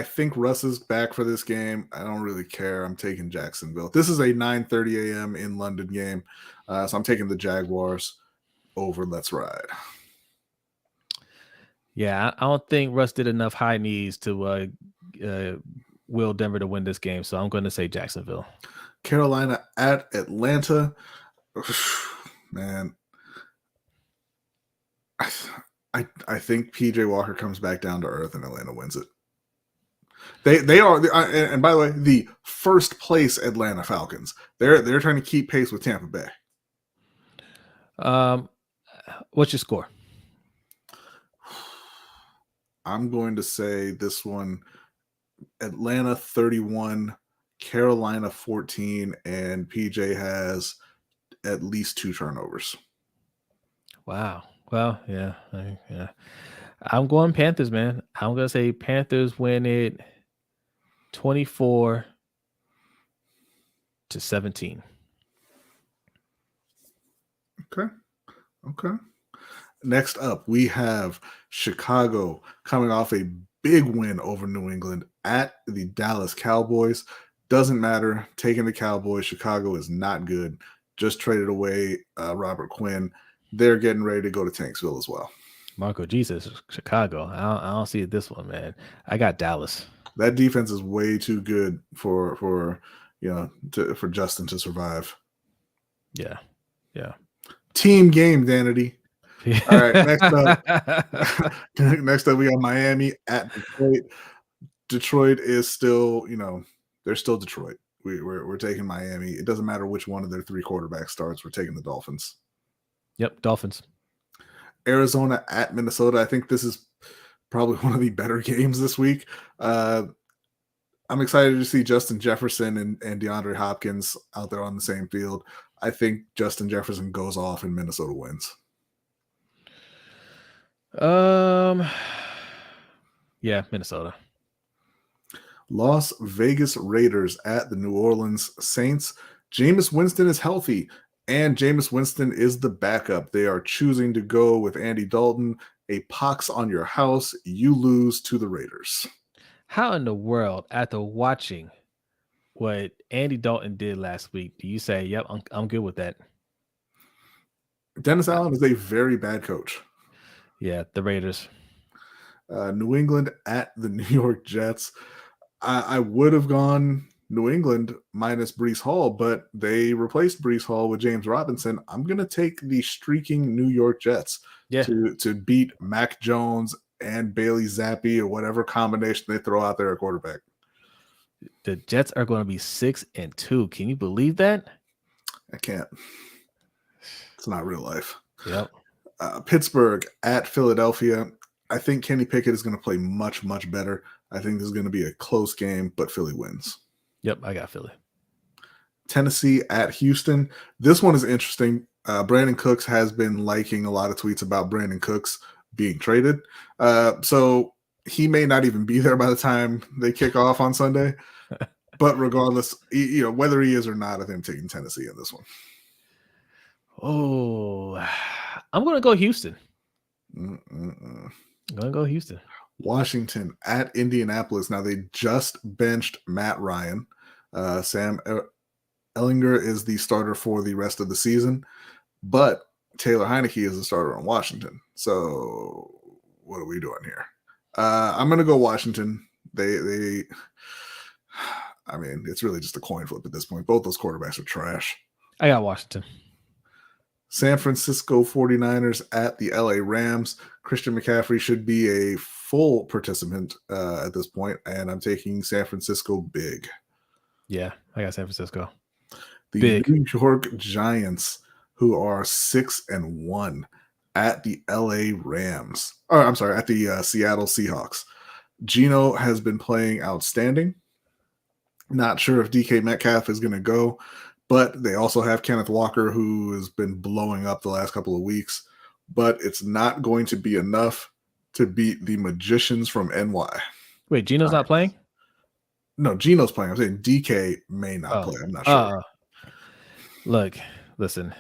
think Russ is back for this game. I don't really care. I'm taking Jacksonville. This is a 9:30 a.m. in London game. So I'm taking the Jaguars over. Let's ride.
Yeah, I don't think Russ did enough high knees to will Denver to win this game. So I'm going to say Jacksonville.
Carolina at Atlanta. Man, I think PJ Walker comes back down to earth and Atlanta wins it. They are, and by the way, the first place Atlanta Falcons. They're trying to keep pace with Tampa Bay.
What's your score?
I'm going to say this one: Atlanta 31, Carolina 14, and PJ has at least 2 turnovers.
Wow. Well, yeah. I'm going Panthers, man. I'm gonna say Panthers win it 24-17.
Okay. Next up, we have Chicago coming off a big win over New England at the Dallas Cowboys. Doesn't matter. Taking the Cowboys. Chicago is not good. Just traded away Robert Quinn. They're getting ready to go to Tanksville as well.
Marco Jesus, Chicago. I don't see this one, man. I got Dallas.
That defense is way too good for Justin to survive.
Yeah.
Team game, Danity. All right, next up we got Miami at Detroit. Detroit is still, they're still Detroit. We're taking Miami. It doesn't matter which one of their three quarterbacks starts. We're taking the Dolphins.
Yep, Dolphins.
Arizona at Minnesota. I think this is probably one of the better games this week. I'm excited to see Justin Jefferson and DeAndre Hopkins out there on the same field. I think Justin Jefferson goes off and Minnesota wins.
Yeah, Minnesota.
Las Vegas Raiders at the New Orleans Saints. Jameis Winston is healthy, and Jameis Winston is the backup. They are choosing to go with Andy Dalton. A pox on your house. You lose to the Raiders.
How in the world, after watching what Andy Dalton did last week, do you say, yep, I'm good with that?
Dennis Allen is a very bad coach.
Yeah, the Raiders.
New England at the New York Jets. I would have gone New England minus Breece Hall, but they replaced Breece Hall with James Robinson. I'm going to take the streaking New York Jets to beat Mac Jones and Bailey Zappi or whatever combination they throw out there at quarterback.
The Jets are going to be 6-2. Can you believe that?
I can't. It's not real life.
Yep.
Pittsburgh at Philadelphia. I think Kenny Pickett is going to play much, much better. I think this is going to be a close game, but Philly wins.
Yep, I got Philly.
Tennessee at Houston. This one is interesting. Brandon Cooks has been liking a lot of tweets about Brandon Cooks being traded. So he may not even be there by the time they kick off on Sunday. But regardless, whether he is or not, I think I'm taking Tennessee in this one.
Oh, I'm going to go Houston. I'm going to go Houston.
Washington at Indianapolis. Now, they just benched Matt Ryan. Sam Ellinger is the starter for the rest of the season, but Taylor Heineke is the starter on Washington. So what are we doing here? I'm going to go Washington. I mean, it's really just a coin flip at this point. Both those quarterbacks are trash.
I got Washington.
San Francisco 49ers at the LA Rams. Christian McCaffrey should be a full participant at this point, and I'm taking San Francisco big.
Yeah, I got San Francisco.
The
big.
New York Giants, who are 6-1 at the LA Rams. Oh, I'm sorry, at the Seattle Seahawks. Geno has been playing outstanding. Not sure if DK Metcalf is going to go, but they also have Kenneth Walker, who has been blowing up the last couple of weeks. But it's not going to be enough to beat the Magicians from NY.
Wait, Geno's not playing?
No, Geno's playing. I'm saying DK may not play. I'm not sure.
Look, listen.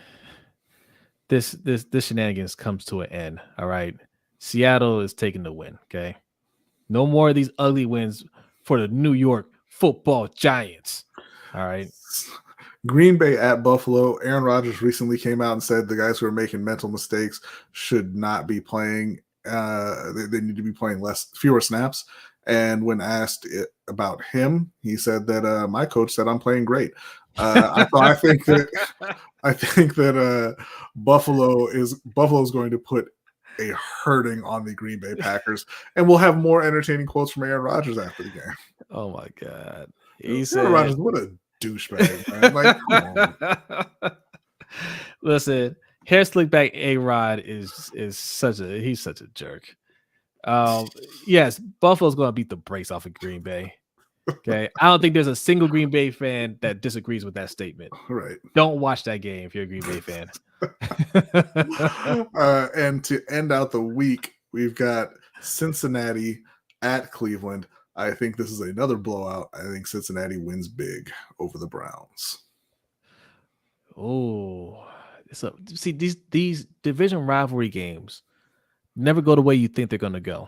This shenanigans comes to an end. All right. Seattle is taking the win. Okay. No more of these ugly wins for the New York Football Giants. All right.
Green Bay at Buffalo. Aaron Rodgers recently came out and said the guys who are making mental mistakes should not be playing. They need to be playing fewer snaps. And when asked about him, he said that my coach said I'm playing great. I think that Buffalo's going to put a hurting on the Green Bay Packers, and we'll have more entertaining quotes from Aaron Rodgers after the game.
Oh my God,
Aaron Rodgers, what a douchebag, man! Like, come on.
Listen, hair slick back A-Rod is such a jerk. Yes, Buffalo's going to beat the brakes off of Green Bay. Okay, I don't think there's a single Green Bay fan that disagrees with that statement.
Right?
Don't watch that game if you're a Green Bay fan.
And to end out the week, we've got Cincinnati at Cleveland. I think this is another blowout. I think Cincinnati wins big over the Browns.
Oh, so see these division rivalry games never go the way you think they're gonna go.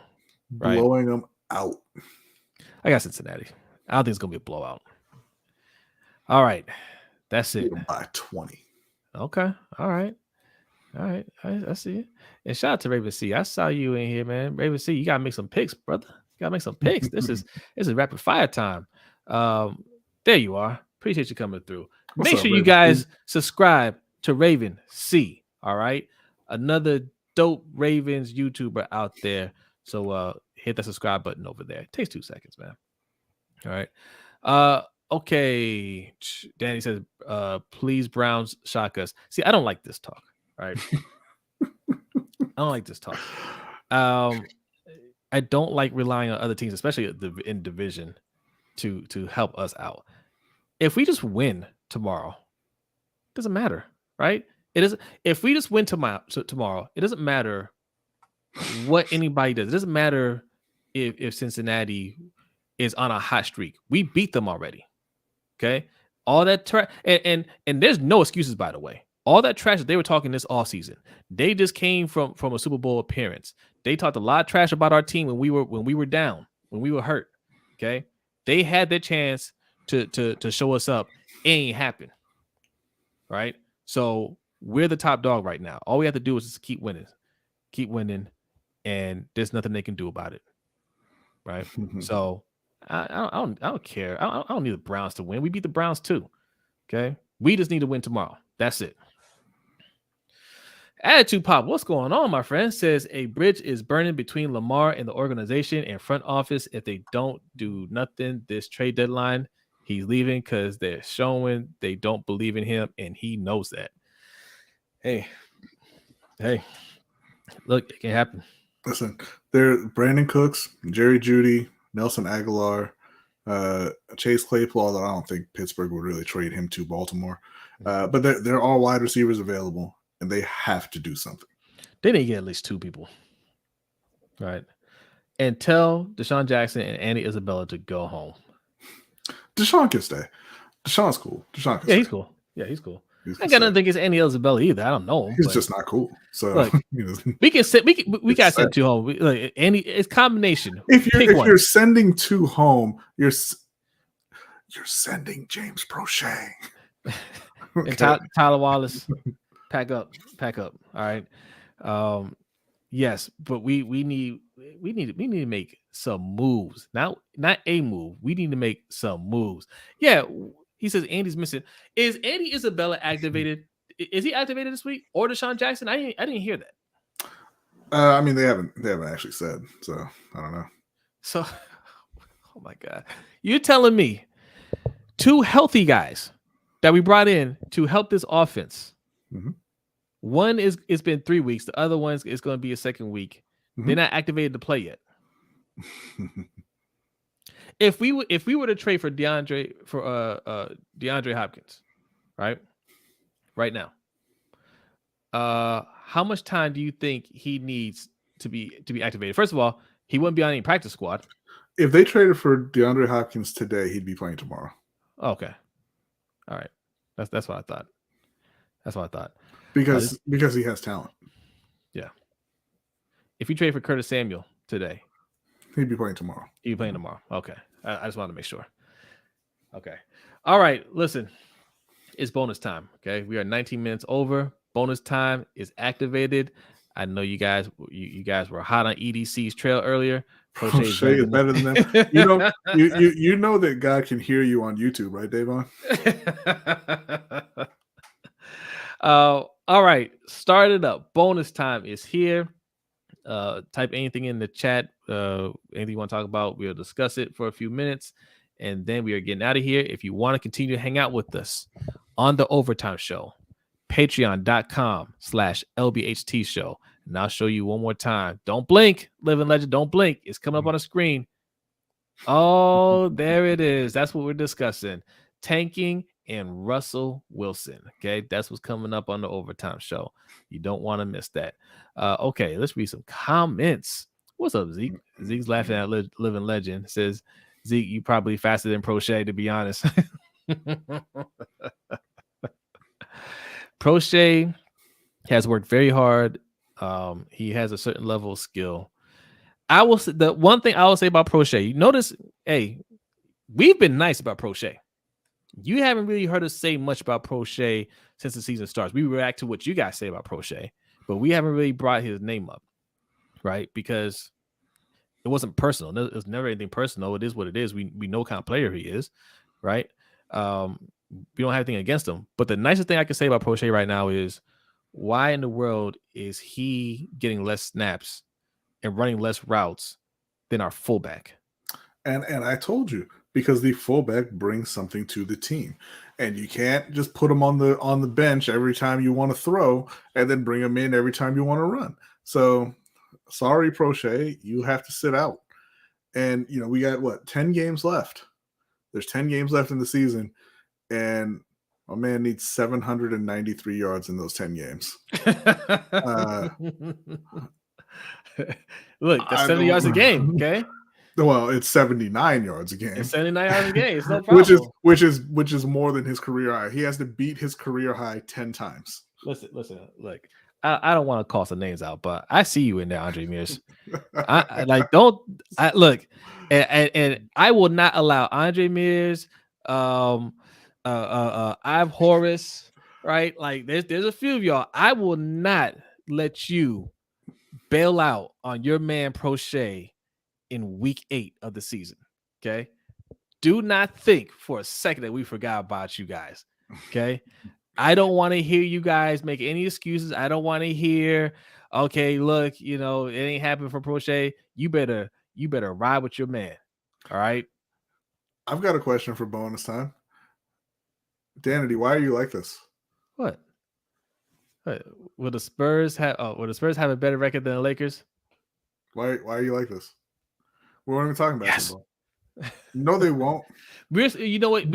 Right?
Blowing them out.
I got Cincinnati. I don't think it's gonna be a blowout. All right, that's it.
By 20.
Okay. All right. I see it. And shout out to Raven C. I saw you in here, man. Raven C, you gotta make some picks, brother. You gotta make some picks. This is rapid fire time. There you are. Appreciate you coming through. Make sure you guys subscribe to Raven C. All right. Another dope Ravens YouTuber out there. So hit that subscribe button over there. It takes 2 seconds, man. All right. Okay. Danny says, please, Browns shock us. See, I don't like this talk. All right. I don't like this talk. I don't like relying on other teams, especially in division, to help us out. If we just win tomorrow, it doesn't matter, right? It is. If we just win tomorrow, it doesn't matter what anybody does. It doesn't matter if Cincinnati is on a hot streak. We beat them already. Okay. All that and there's no excuses, by the way. All that trash that they were talking this offseason, they just came from a Super Bowl appearance. They talked a lot of trash about our team when we were down, when we were hurt. Okay. They had their chance to show us up. It ain't happened. Right. So we're the top dog right now. All we have to do is just keep winning, and there's nothing they can do about it. Right. So I don't care. I don't need the Browns to win. We beat the Browns too. Okay. We just need to win tomorrow. That's it. Attitude Pop, what's going on, my friend? Says a bridge is burning between Lamar and the organization and front office. If they don't do nothing this trade deadline, he's leaving because they're showing they don't believe in him, and he knows that. Hey, look, it can happen.
Listen, they're Brandon Cooks, Jerry Jeudy, Nelson Aguilar, Chase Claypool, although I don't think Pittsburgh would really trade him to Baltimore. But they're all wide receivers available, and they have to do something.
They need to get at least 2 people. Right. And tell Deshaun Jackson and Andy Isabella to go home.
Deshaun can stay. Deshaun's cool. Deshaun can stay.
He's cool. Yeah, he's cool. I got nothing against Andy Isabella either. I don't know him.
He's just not cool. So
look, we can sit. We got to send 2 home. Like Andy, it's combination.
If you're sending 2 home, you're sending James Prochet.
Okay. And Tyler Wallace, pack up. All right. Yes, but we need to make some moves. Not a move. We need to make some moves. Yeah. He says Andy's missing. Is Andy Isabella activated? Is he activated this week, or Deshaun Jackson? I didn't hear that.
I mean, they haven't actually said, so I don't know.
So, oh my God, you're telling me 2 healthy guys that we brought in to help this offense.
Mm-hmm.
One it's been 3 weeks. The other one is going to be a second week. Mm-hmm. They're not activated to play yet. If we were to trade for DeAndre Hopkins, right now, how much time do you think he needs to be activated? First of all, he wouldn't be on any practice squad.
If they traded for DeAndre Hopkins today, he'd be playing tomorrow.
Okay, all right, that's what I thought.
Because he has talent.
Yeah. If you trade for Curtis Samuel today,
he'd be playing tomorrow.
He'd be playing tomorrow. Okay. I just wanted to make sure. Okay. All right. Listen, it's bonus time. Okay. We are 19 minutes over. Bonus time is activated. I know you guys were hot on EDC's trail earlier.
Crochet is better than them. You know that God can hear you on YouTube, right, Davon?
All right. Start it up. Bonus time is here. Type anything in the chat. Anything you want to talk about, we'll discuss it for a few minutes, and then we are getting out of here. If you want to continue to hang out with us on the Overtime Show, patreon.com/LBHT Show. And I'll show you one more time. Don't blink, living legend. Don't blink. It's coming up on the screen. Oh, there it is. That's what we're discussing. Tanking and Russell Wilson. Okay, that's what's coming up on the Overtime Show. You don't want to miss that. Okay, let's read some comments. What's up, Zeke? Zeke's laughing at Living Legend. Says, Zeke, you probably faster than Prochet, to be honest. Prochet has worked very hard. He has a certain level of skill. I will say, the one thing I will say about Prochet, you notice, hey, we've been nice about Prochet. You haven't really heard us say much about Prochet since the season starts. We react to what you guys say about Prochet, but we haven't really brought his name up, right? Because it wasn't personal. It was never anything personal. It is what it is. We know what kind of player he is, right? We don't have anything against him. But the nicest thing I can say about Prochet right now is, why in the world is he getting less snaps and running less routes than our fullback?
And I told you, because the fullback brings something to the team, and you can't just put him on the bench every time you want to throw and then bring him in every time you want to run. So sorry, Prochet, you have to sit out. And we got 10 games left. There's 10 games left in the season, and my man needs 793 yards in those 10 games.
Look, that's 70 yards a game, okay?
Well, it's 79 yards a game.
It's 79 yards a game. It's no problem.
Which is more than his career high. He has to beat his career high 10 times.
Listen. Look, I don't want to call some names out, but I see you in there, Andre Mears. Look, and I will not allow Andre Mears, Ive Horace, right? Like there's a few of y'all. I will not let you bail out on your man Prochet in week 8 of the season. Okay. Do not think for a second that we forgot about you guys. Okay. I don't want to hear you guys make any excuses. I don't want to hear, okay, look, it ain't happening for Prochet. You better ride with your man. All right.
I've got a question for bonus time. Danity, why are you like this?
What? Will the Spurs have a better record than the Lakers?
Why are you like this? We weren't even talking about
yes.
football. No, they won't.
You know what?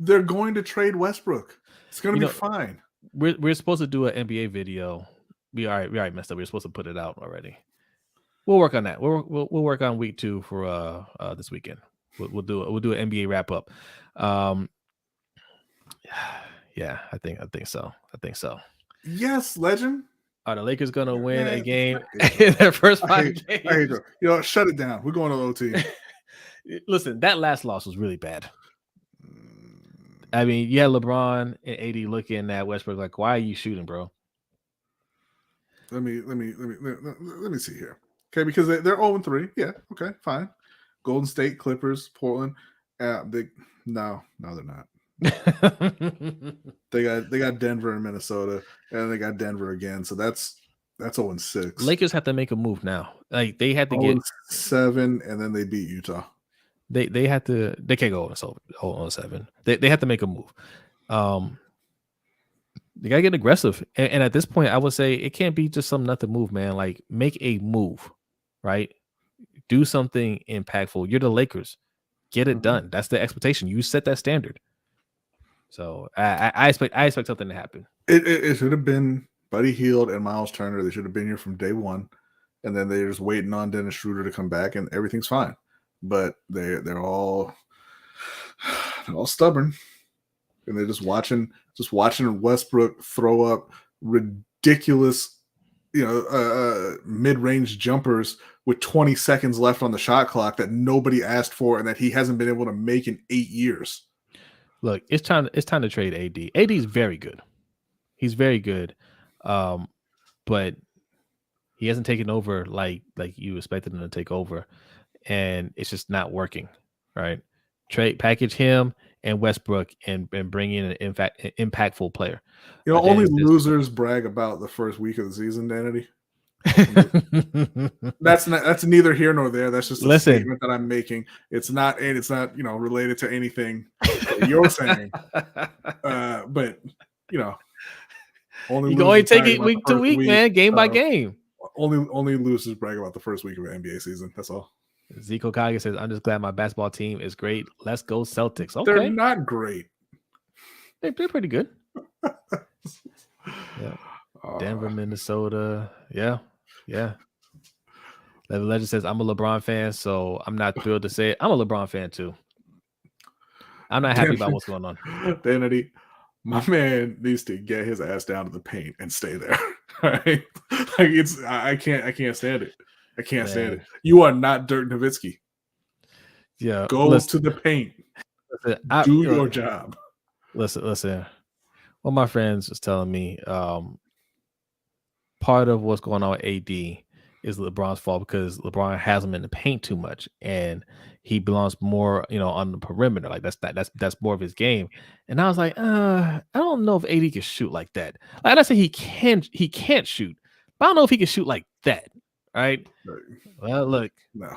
They're going to trade Westbrook. It's going to be fine.
We're supposed to do an NBA video. We already messed up. We were supposed to put it out already. We'll work on that. We'll work on week 2 for this weekend. We'll do an NBA wrap up. Yeah, I think so.
Yes, legend.
Are the Lakers gonna win a game in their first 5 games?
I hate you. Shut it down. We're going to OT.
Listen, that last loss was really bad. I mean, you had LeBron and AD looking at Westbrook like, "Why are you shooting, bro?"
Let me see here. Okay, because they're 0-3. Yeah, okay, fine. Golden State, Clippers, Portland. No, they're not. They got Denver and Minnesota, and they got Denver again. So that's 0-6.
Lakers have to make a move now. Like they had to get
7, and then they beat Utah.
They had to. They can't go 0-7. They have to make a move. They gotta get aggressive, and at this point, I would say it can't be just some nothing move, man. Like make a move, right? Do something impactful. You're the Lakers. Get it done. That's the expectation. You set that standard. So I expect something to happen.
It should have been Buddy Hield and Miles Turner. They should have been here from day one, and then they're just waiting on Dennis Schroeder to come back, and everything's fine. But they're all stubborn, and they're just watching Westbrook throw up ridiculous, mid-range jumpers with 20 seconds left on the shot clock that nobody asked for and that he hasn't been able to make in 8 years.
Look, it's time to trade AD. AD is very good. He's very good, but he hasn't taken over like you expected him to take over, and it's just not working. Right? Package him and Westbrook and bring in an impactful player.
Only losers brag about the first week of the season, Danity. That's neither here nor there. That's just a statement that I'm making. It's not related to anything that you're saying. But
only you can only take it week to week, man, game by game.
Only losers brag about the first week of the NBA season. That's all.
Zeke Okage says, "I'm just glad my basketball team is great. Let's go Celtics." Okay,
they're not great.
They're pretty good. Yeah. Denver, Minnesota. Yeah. Legend says I'm a LeBron fan, so I'm not thrilled to say it. I'm a LeBron fan too. I'm not happy about what's going on.
Danity, my man needs to get his ass down to the paint and stay there. Right? Like I can't stand it. I can't stand it. You are not Dirk Nowitzki.
Yeah.
Go to the paint. Do your job.
Listen. One of my friends was telling me part of what's going on with AD is LeBron's fault because LeBron has him in the paint too much, and he belongs more, on the perimeter. Like that's more of his game. And I was like, I don't know if AD can shoot like that. Like I say he can't shoot, but I don't know if he can shoot like that. Right? Well, look,
no.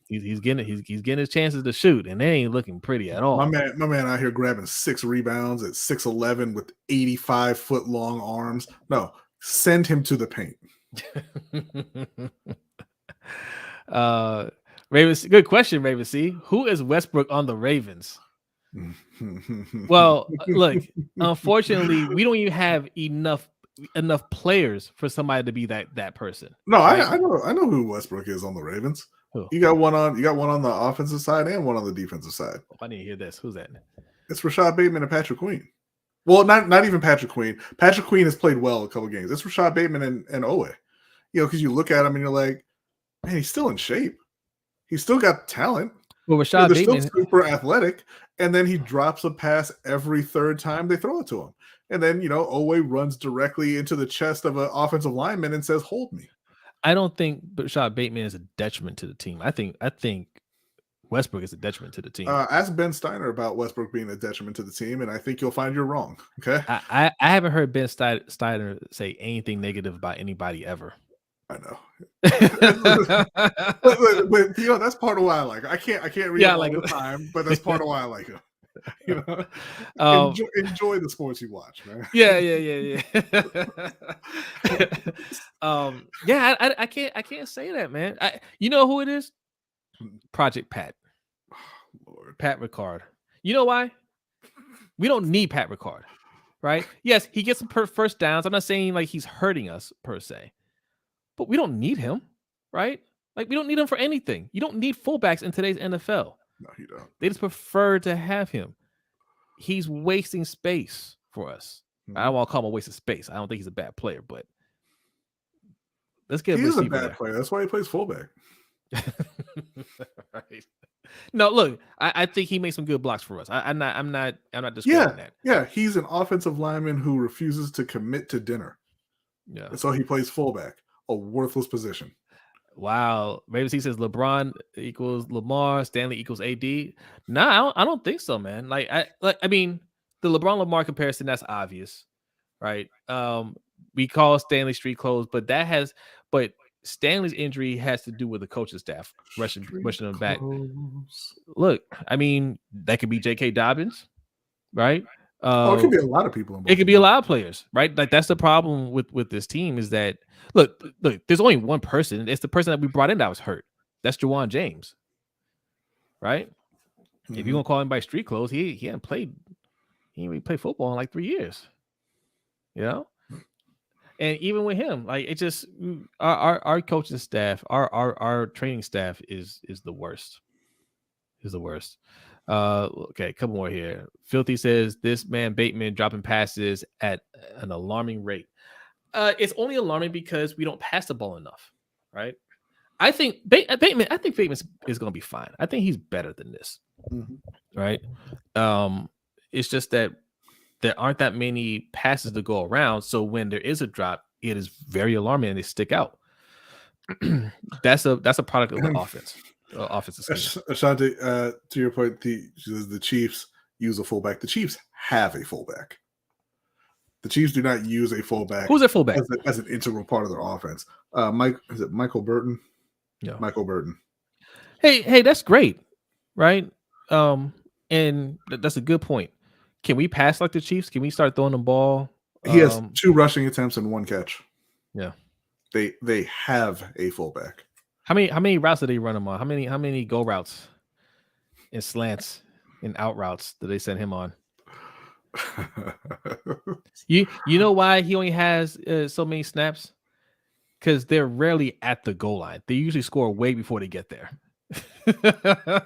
He's getting his chances to shoot, and they ain't looking pretty at all.
My man out here grabbing 6 rebounds at 6'11" with 85-foot long arms. No, send him to the paint.
Ravens, good question, Raven C. Who is Westbrook on the Ravens? Well, look, unfortunately, we don't even have enough players for somebody to be that person.
No, right? I know who Westbrook is on the Ravens.
Who?
You got one on the offensive side and one on the defensive side.
I need to hear this. Who's that?
It's Rashad Bateman and Patrick Queen. Well, not even Patrick Queen. Patrick Queen has played well a couple games. It's Rashad Bateman and Owe. Because you look at him and you're like, man, he's still in shape. He's still got talent.
Well, Rashad Bateman
still super athletic, and then he drops a pass every third time they throw it to him. And then, Owe runs directly into the chest of an offensive lineman and says, hold me.
I don't think Rashad Bateman is a detriment to the team. I think Westbrook is a detriment to the team.
Ask Ben Steiner about Westbrook being a detriment to the team, and I think you'll find you're wrong. Okay.
I haven't heard Ben Steiner say anything negative about anybody ever.
I know. but that's part of why I like him. I can't read all the time, but that's part of why I like him. Enjoy the sports you watch, man.
Yeah. I can't say that, man. You know who it is? Project Pat.
Oh, Lord.
Pat Ricard. You know why? We don't need Pat Ricard, right? Yes, he gets some first downs. I'm not saying like he's hurting us per se, but we don't need him, right? Like we don't need him for anything. You don't need fullbacks in today's NFL.
No, you don't.
They just prefer to have him. He's wasting space for us. I don't want to call him a waste of space. I don't think he's a bad player, but let's get.
He's a bad player. That's why he plays fullback.
Right. No, look, I think he makes some good blocks for us. I'm not disputing that.
Yeah, he's an offensive lineman who refuses to commit to dinner.
Yeah.
And so he plays fullback, a worthless position.
Wow. Ravens, he says LeBron equals Lamar, Stanley equals AD. Nah, I don't think so, man. I mean, the LeBron-Lamar comparison, that's obvious, right? We call Stanley street clothes, but Stanley's injury has to do with the coaching staff rushing him back. Look, I mean, that could be J.K. Dobbins, right?
It could be a lot of people.
It could be a lot of players, right? Like that's the problem with this team is that look, there's only one person. It's the person that we brought in that was hurt. That's Juwan James, right? Mm-hmm. If you're gonna call him by street clothes, he hadn't played. He ain't really played football in like 3 years, And even with him, like it just our coaching staff, our training staff is the worst. Is the worst. Okay, a couple more here. Filthy says this man Bateman dropping passes at an alarming rate. It's only alarming because we don't pass the ball enough, right? I think Bateman is going to be fine. I think he's better than this, right? It's just that there aren't that many passes to go around. So when there is a drop, it is very alarming and they stick out. That's a product of the offense. Offensive scheme.
Ashanti, to your point, the Chiefs use a fullback. The Chiefs have a fullback. The Chiefs do not use a fullback.
Who's their fullback?
As an integral part of their offense. Is it Michael Burton?
Yeah.
Michael Burton.
Hey, that's great, right? And that's a good point. Can we pass like the Chiefs? Can we start throwing the ball?
He has 2 rushing attempts and 1 catch.
Yeah.
They have a fullback.
How many routes do they run him on? How many go routes and slants and out routes do they send him on? You know why he only has so many snaps? Because they're rarely at the goal line. They usually score way before they get there.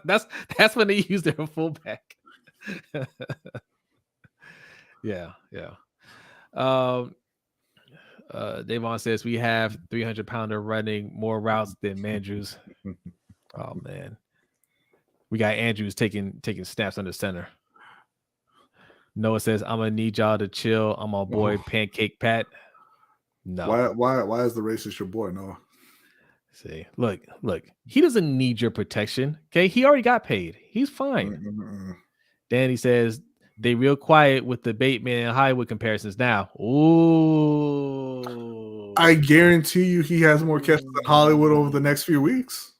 that's when they use their fullback. Yeah. Davon says we have 300-pounder running more routes than Mandrews. Oh man, we got Andrews taking snaps under center. Noah says I'm gonna need y'all to chill. I'm my boy Pancake Pat. No.
Why is the racist your boy, Noah?
See, look, he doesn't need your protection. Okay, he already got paid. He's fine. Danny says they real quiet with the Bateman and Hollywood comparisons now. Ooh.
I guarantee you he has more catches than Hollywood over the next few weeks.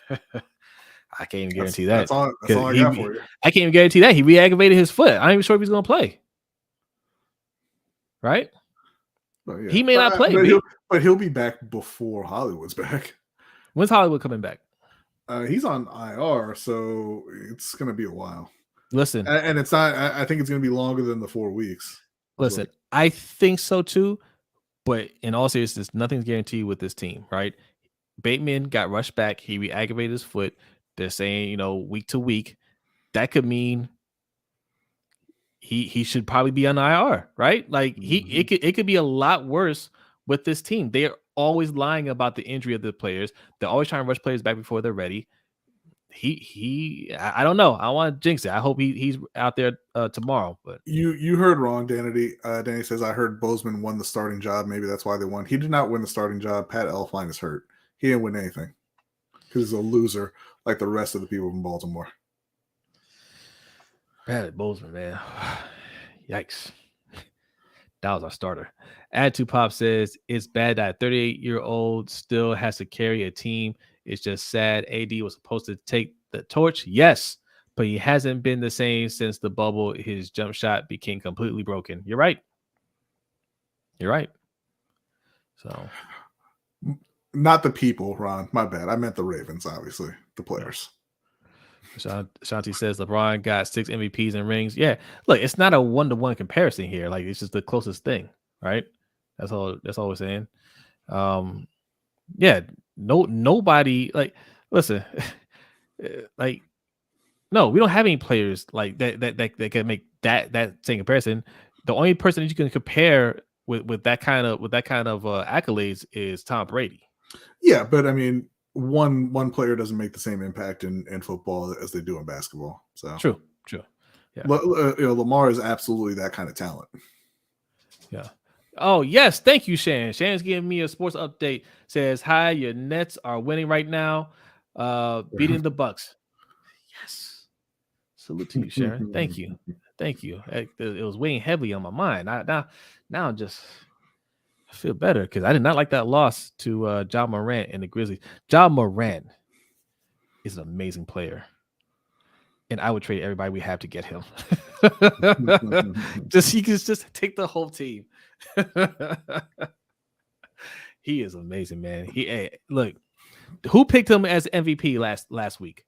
I can't even guarantee that.
That's all I got for you.
I can't even guarantee that. He re-aggravated his foot. I'm not even sure if he's going to play. Right?
Oh, yeah.
He may not play.
But he'll be back before Hollywood's back.
When's Hollywood coming back?
He's on IR, so it's going to be a while.
Listen.
And it's not, I think it's going to be longer than the 4 weeks.
Listen, I think so too. But in all seriousness, nothing's guaranteed with this team, right? Bateman got rushed back. He re-aggravated his foot. They're saying, week to week. That could mean he should probably be on IR, right? Like it could be a lot worse with this team. They are always lying about the injury of the players. They're always trying to rush players back before they're ready. I don't know. I don't want to jinx it. I hope he's out there tomorrow. But
you heard wrong, Danny. Danny says I heard Bozeman won the starting job. Maybe that's why they won. He did not win the starting job. Pat Elflein is hurt. He didn't win anything because he's a loser like the rest of the people from Baltimore.
Pat Bozeman, man. Yikes. That was our starter. Attitude Pop says it's bad that a 38-year-old still has to carry a team. It's just sad. AD was supposed to take the torch. Yes, but he hasn't been the same since the bubble. His jump shot became completely broken. You're right. So,
not the people, Ron. My bad. I meant the Ravens, obviously. The players.
Shanti says LeBron got 6 MVPs and rings. Yeah, look, it's not a 1-to-1 comparison here. Like it's just the closest thing, right? That's all we're saying. Yeah, nobody like. Listen, like, no, we don't have any players like that can make that same comparison. The only person that you can compare with that kind of accolades is Tom Brady.
Yeah, but I mean, one player doesn't make the same impact in football as they do in basketball. So
true. Yeah,
Lamar is absolutely that kind of talent.
Yeah. Oh yes, thank you, Shannon. Shannon's giving me a sports update. Says hi, your Nets are winning right now, beating the Bucks. Yes, salute to you, Sharon. Thank you. It was weighing heavily on my mind. Now I'm just. I feel better because I did not like that loss to Ja Morant and the Grizzlies. Ja Morant is an amazing player, and I would trade everybody we have to get him. He can just take the whole team. He is amazing, man. Look, who picked him as MVP last week?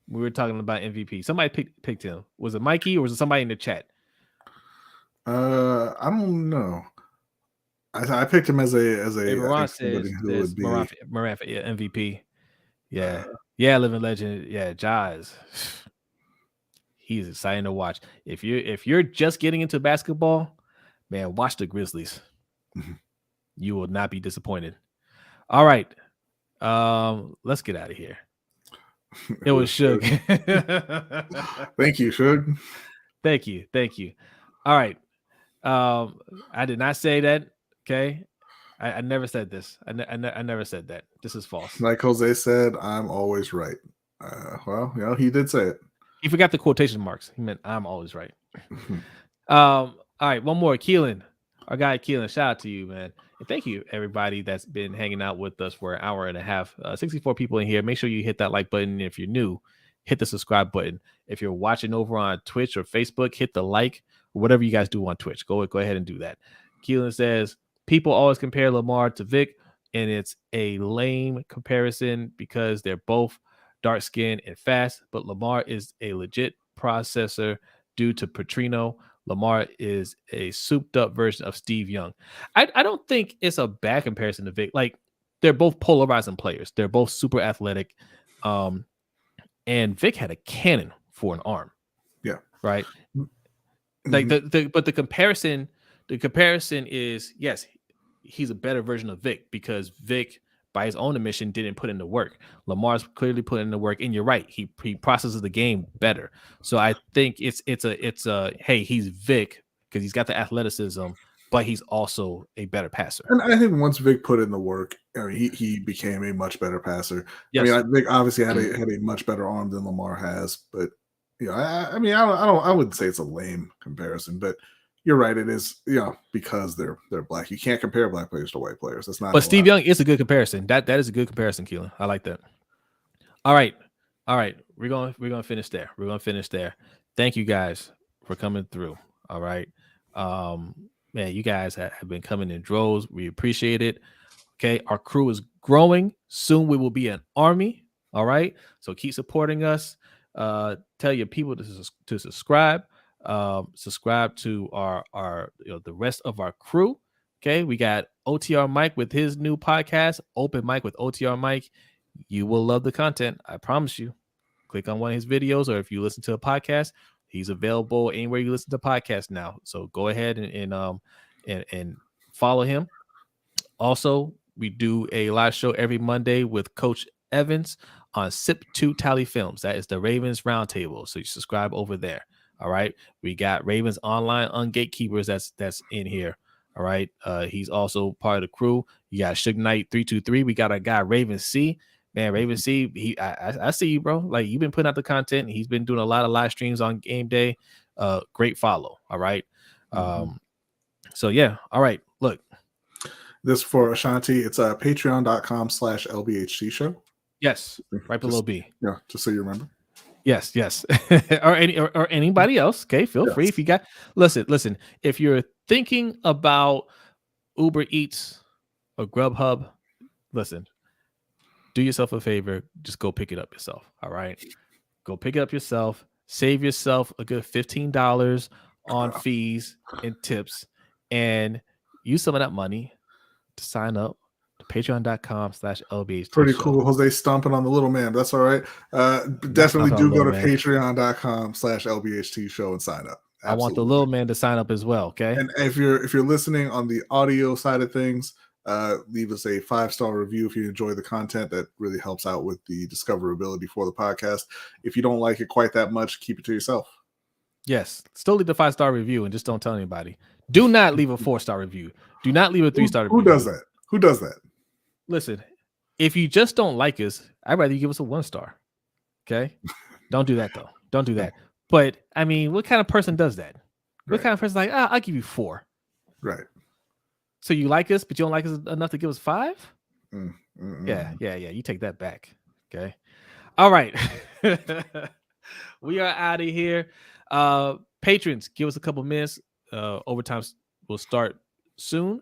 We were talking about MVP. Somebody picked him. Was it Mikey or was it somebody in the chat?
I don't know. I picked him as a
Morant says Morant, yeah, MVP. Yeah. Living legend. Yeah, Ja he's exciting to watch. If you're just getting into basketball, man, watch the Grizzlies. You will not be disappointed. All right. Let's get out of here. It was Suge.
Thank you, Suge.
Thank you. All right. I did not say that. Okay, I never said this. I never said that. This is false.
Like Jose said, I'm always right. Well, he did say it.
He forgot the quotation marks. He meant I'm always right. All right, one more. Keelan, our guy Keelan, shout out to you, man. And thank you, everybody that's been hanging out with us for an hour and a half. 64 people in here. Make sure you hit that like button. If you're new, hit the subscribe button. If you're watching over on Twitch or Facebook, hit the like, or whatever you guys do on Twitch. Go ahead and do that. Keelan says, people always compare Lamar to Vic, and it's a lame comparison because they're both dark-skinned and fast, but Lamar is a legit processor due to Petrino. Lamar is a souped up version of Steve Young. I don't think it's a bad comparison to Vic. Like, they're both polarizing players. They're both super athletic. And Vic had a cannon for an arm.
Yeah.
Right. Like but the comparison is, yes, he's a better version of Vic because Vic, by his own admission, didn't put in the work. Lamar's clearly put in the work, and you're right. He processes the game better. So I think it's a hey, he's Vic because he's got the athleticism, but he's also a better passer.
And I think once Vic put in the work, I mean, he became a much better passer.
Yes.
I mean, Vic obviously had a much better arm than Lamar has, but I wouldn't say it's a lame comparison, but you're right. It is, because they're black. You can't compare black players to white players. That's not.
But Steve Young is a good comparison. That is a good comparison, Keelan. I like that. All right. We're gonna finish there. Thank you guys for coming through. All right. Man, you guys have been coming in droves. We appreciate it. Okay, our crew is growing. Soon we will be an army. All right. So keep supporting us. Tell your people to subscribe. Subscribe to our the rest of our crew. Okay, we got OTR Mike with his new podcast, Open Mic with OTR Mike. You will love the content, I promise you. Click on one of his videos, or if you listen to a podcast, he's available anywhere you listen to podcasts now. So go ahead and follow him. Also, we do a live show every Monday with Coach Evans on Sip2 Tally Films. That is the Ravens Roundtable. So you subscribe over there. All right. We got Ravens Online on Gatekeepers that's in here. All right. He's also part of the crew. You got Suge Knight 323. We got our guy Raven C. Man, Raven C. I see you, bro. Like, you've been putting out the content. He's been doing a lot of live streams on game day. Great follow. All right. So yeah. All right. Look.
This for Ashanti. It's patreon.com/LBHT Show.
Yes. Right below B.
Yeah. Just so you remember.
Yes. or anybody else. Okay. Feel free. If you got, listen, if you're thinking about Uber Eats or Grubhub, listen, do yourself a favor. Just go pick it up yourself. All right. Go pick it up yourself. Save yourself a good $15 on fees and tips, and use some of that money to sign up to patreon.com/LBHT.
Pretty cool. Jose stomping on the little man. That's all right. Definitely do go to patreon.com/LBHT Show and sign up. Absolutely.
I want the little man to sign up as well. Okay.
And if you're listening on the audio side of things, leave us a 5-star review if you enjoy the content. That really helps out with the discoverability for the podcast. If you don't like it quite that much, keep it to yourself.
Yes. Still leave the 5-star review and just don't tell anybody. Do not leave a 4-star review. Do not leave a 3-star review.
Who does that? Who does that?
Listen, if you just don't like us, I'd rather you give us a 1-star. Okay? Don't do that, though. Don't do that. But, I mean, what kind of person does that? What kind of person like, I'll give you 4.
Right.
So you like us, but you don't like us enough to give us 5? Yeah. You take that back. Okay? All right. We are out of here. Patrons, give us a couple minutes. Overtime will start soon.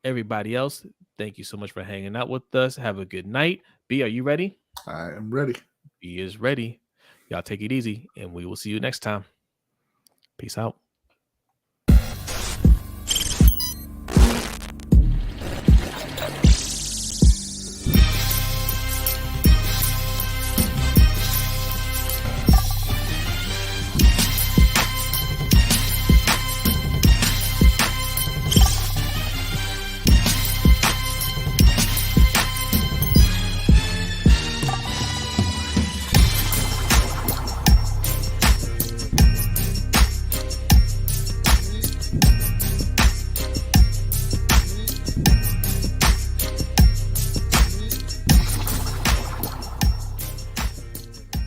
Everybody else, thank you so much for hanging out with us. Have a good night. B, are you ready?
I am ready.
B is ready. Y'all take it easy, and we will see you next time. Peace out.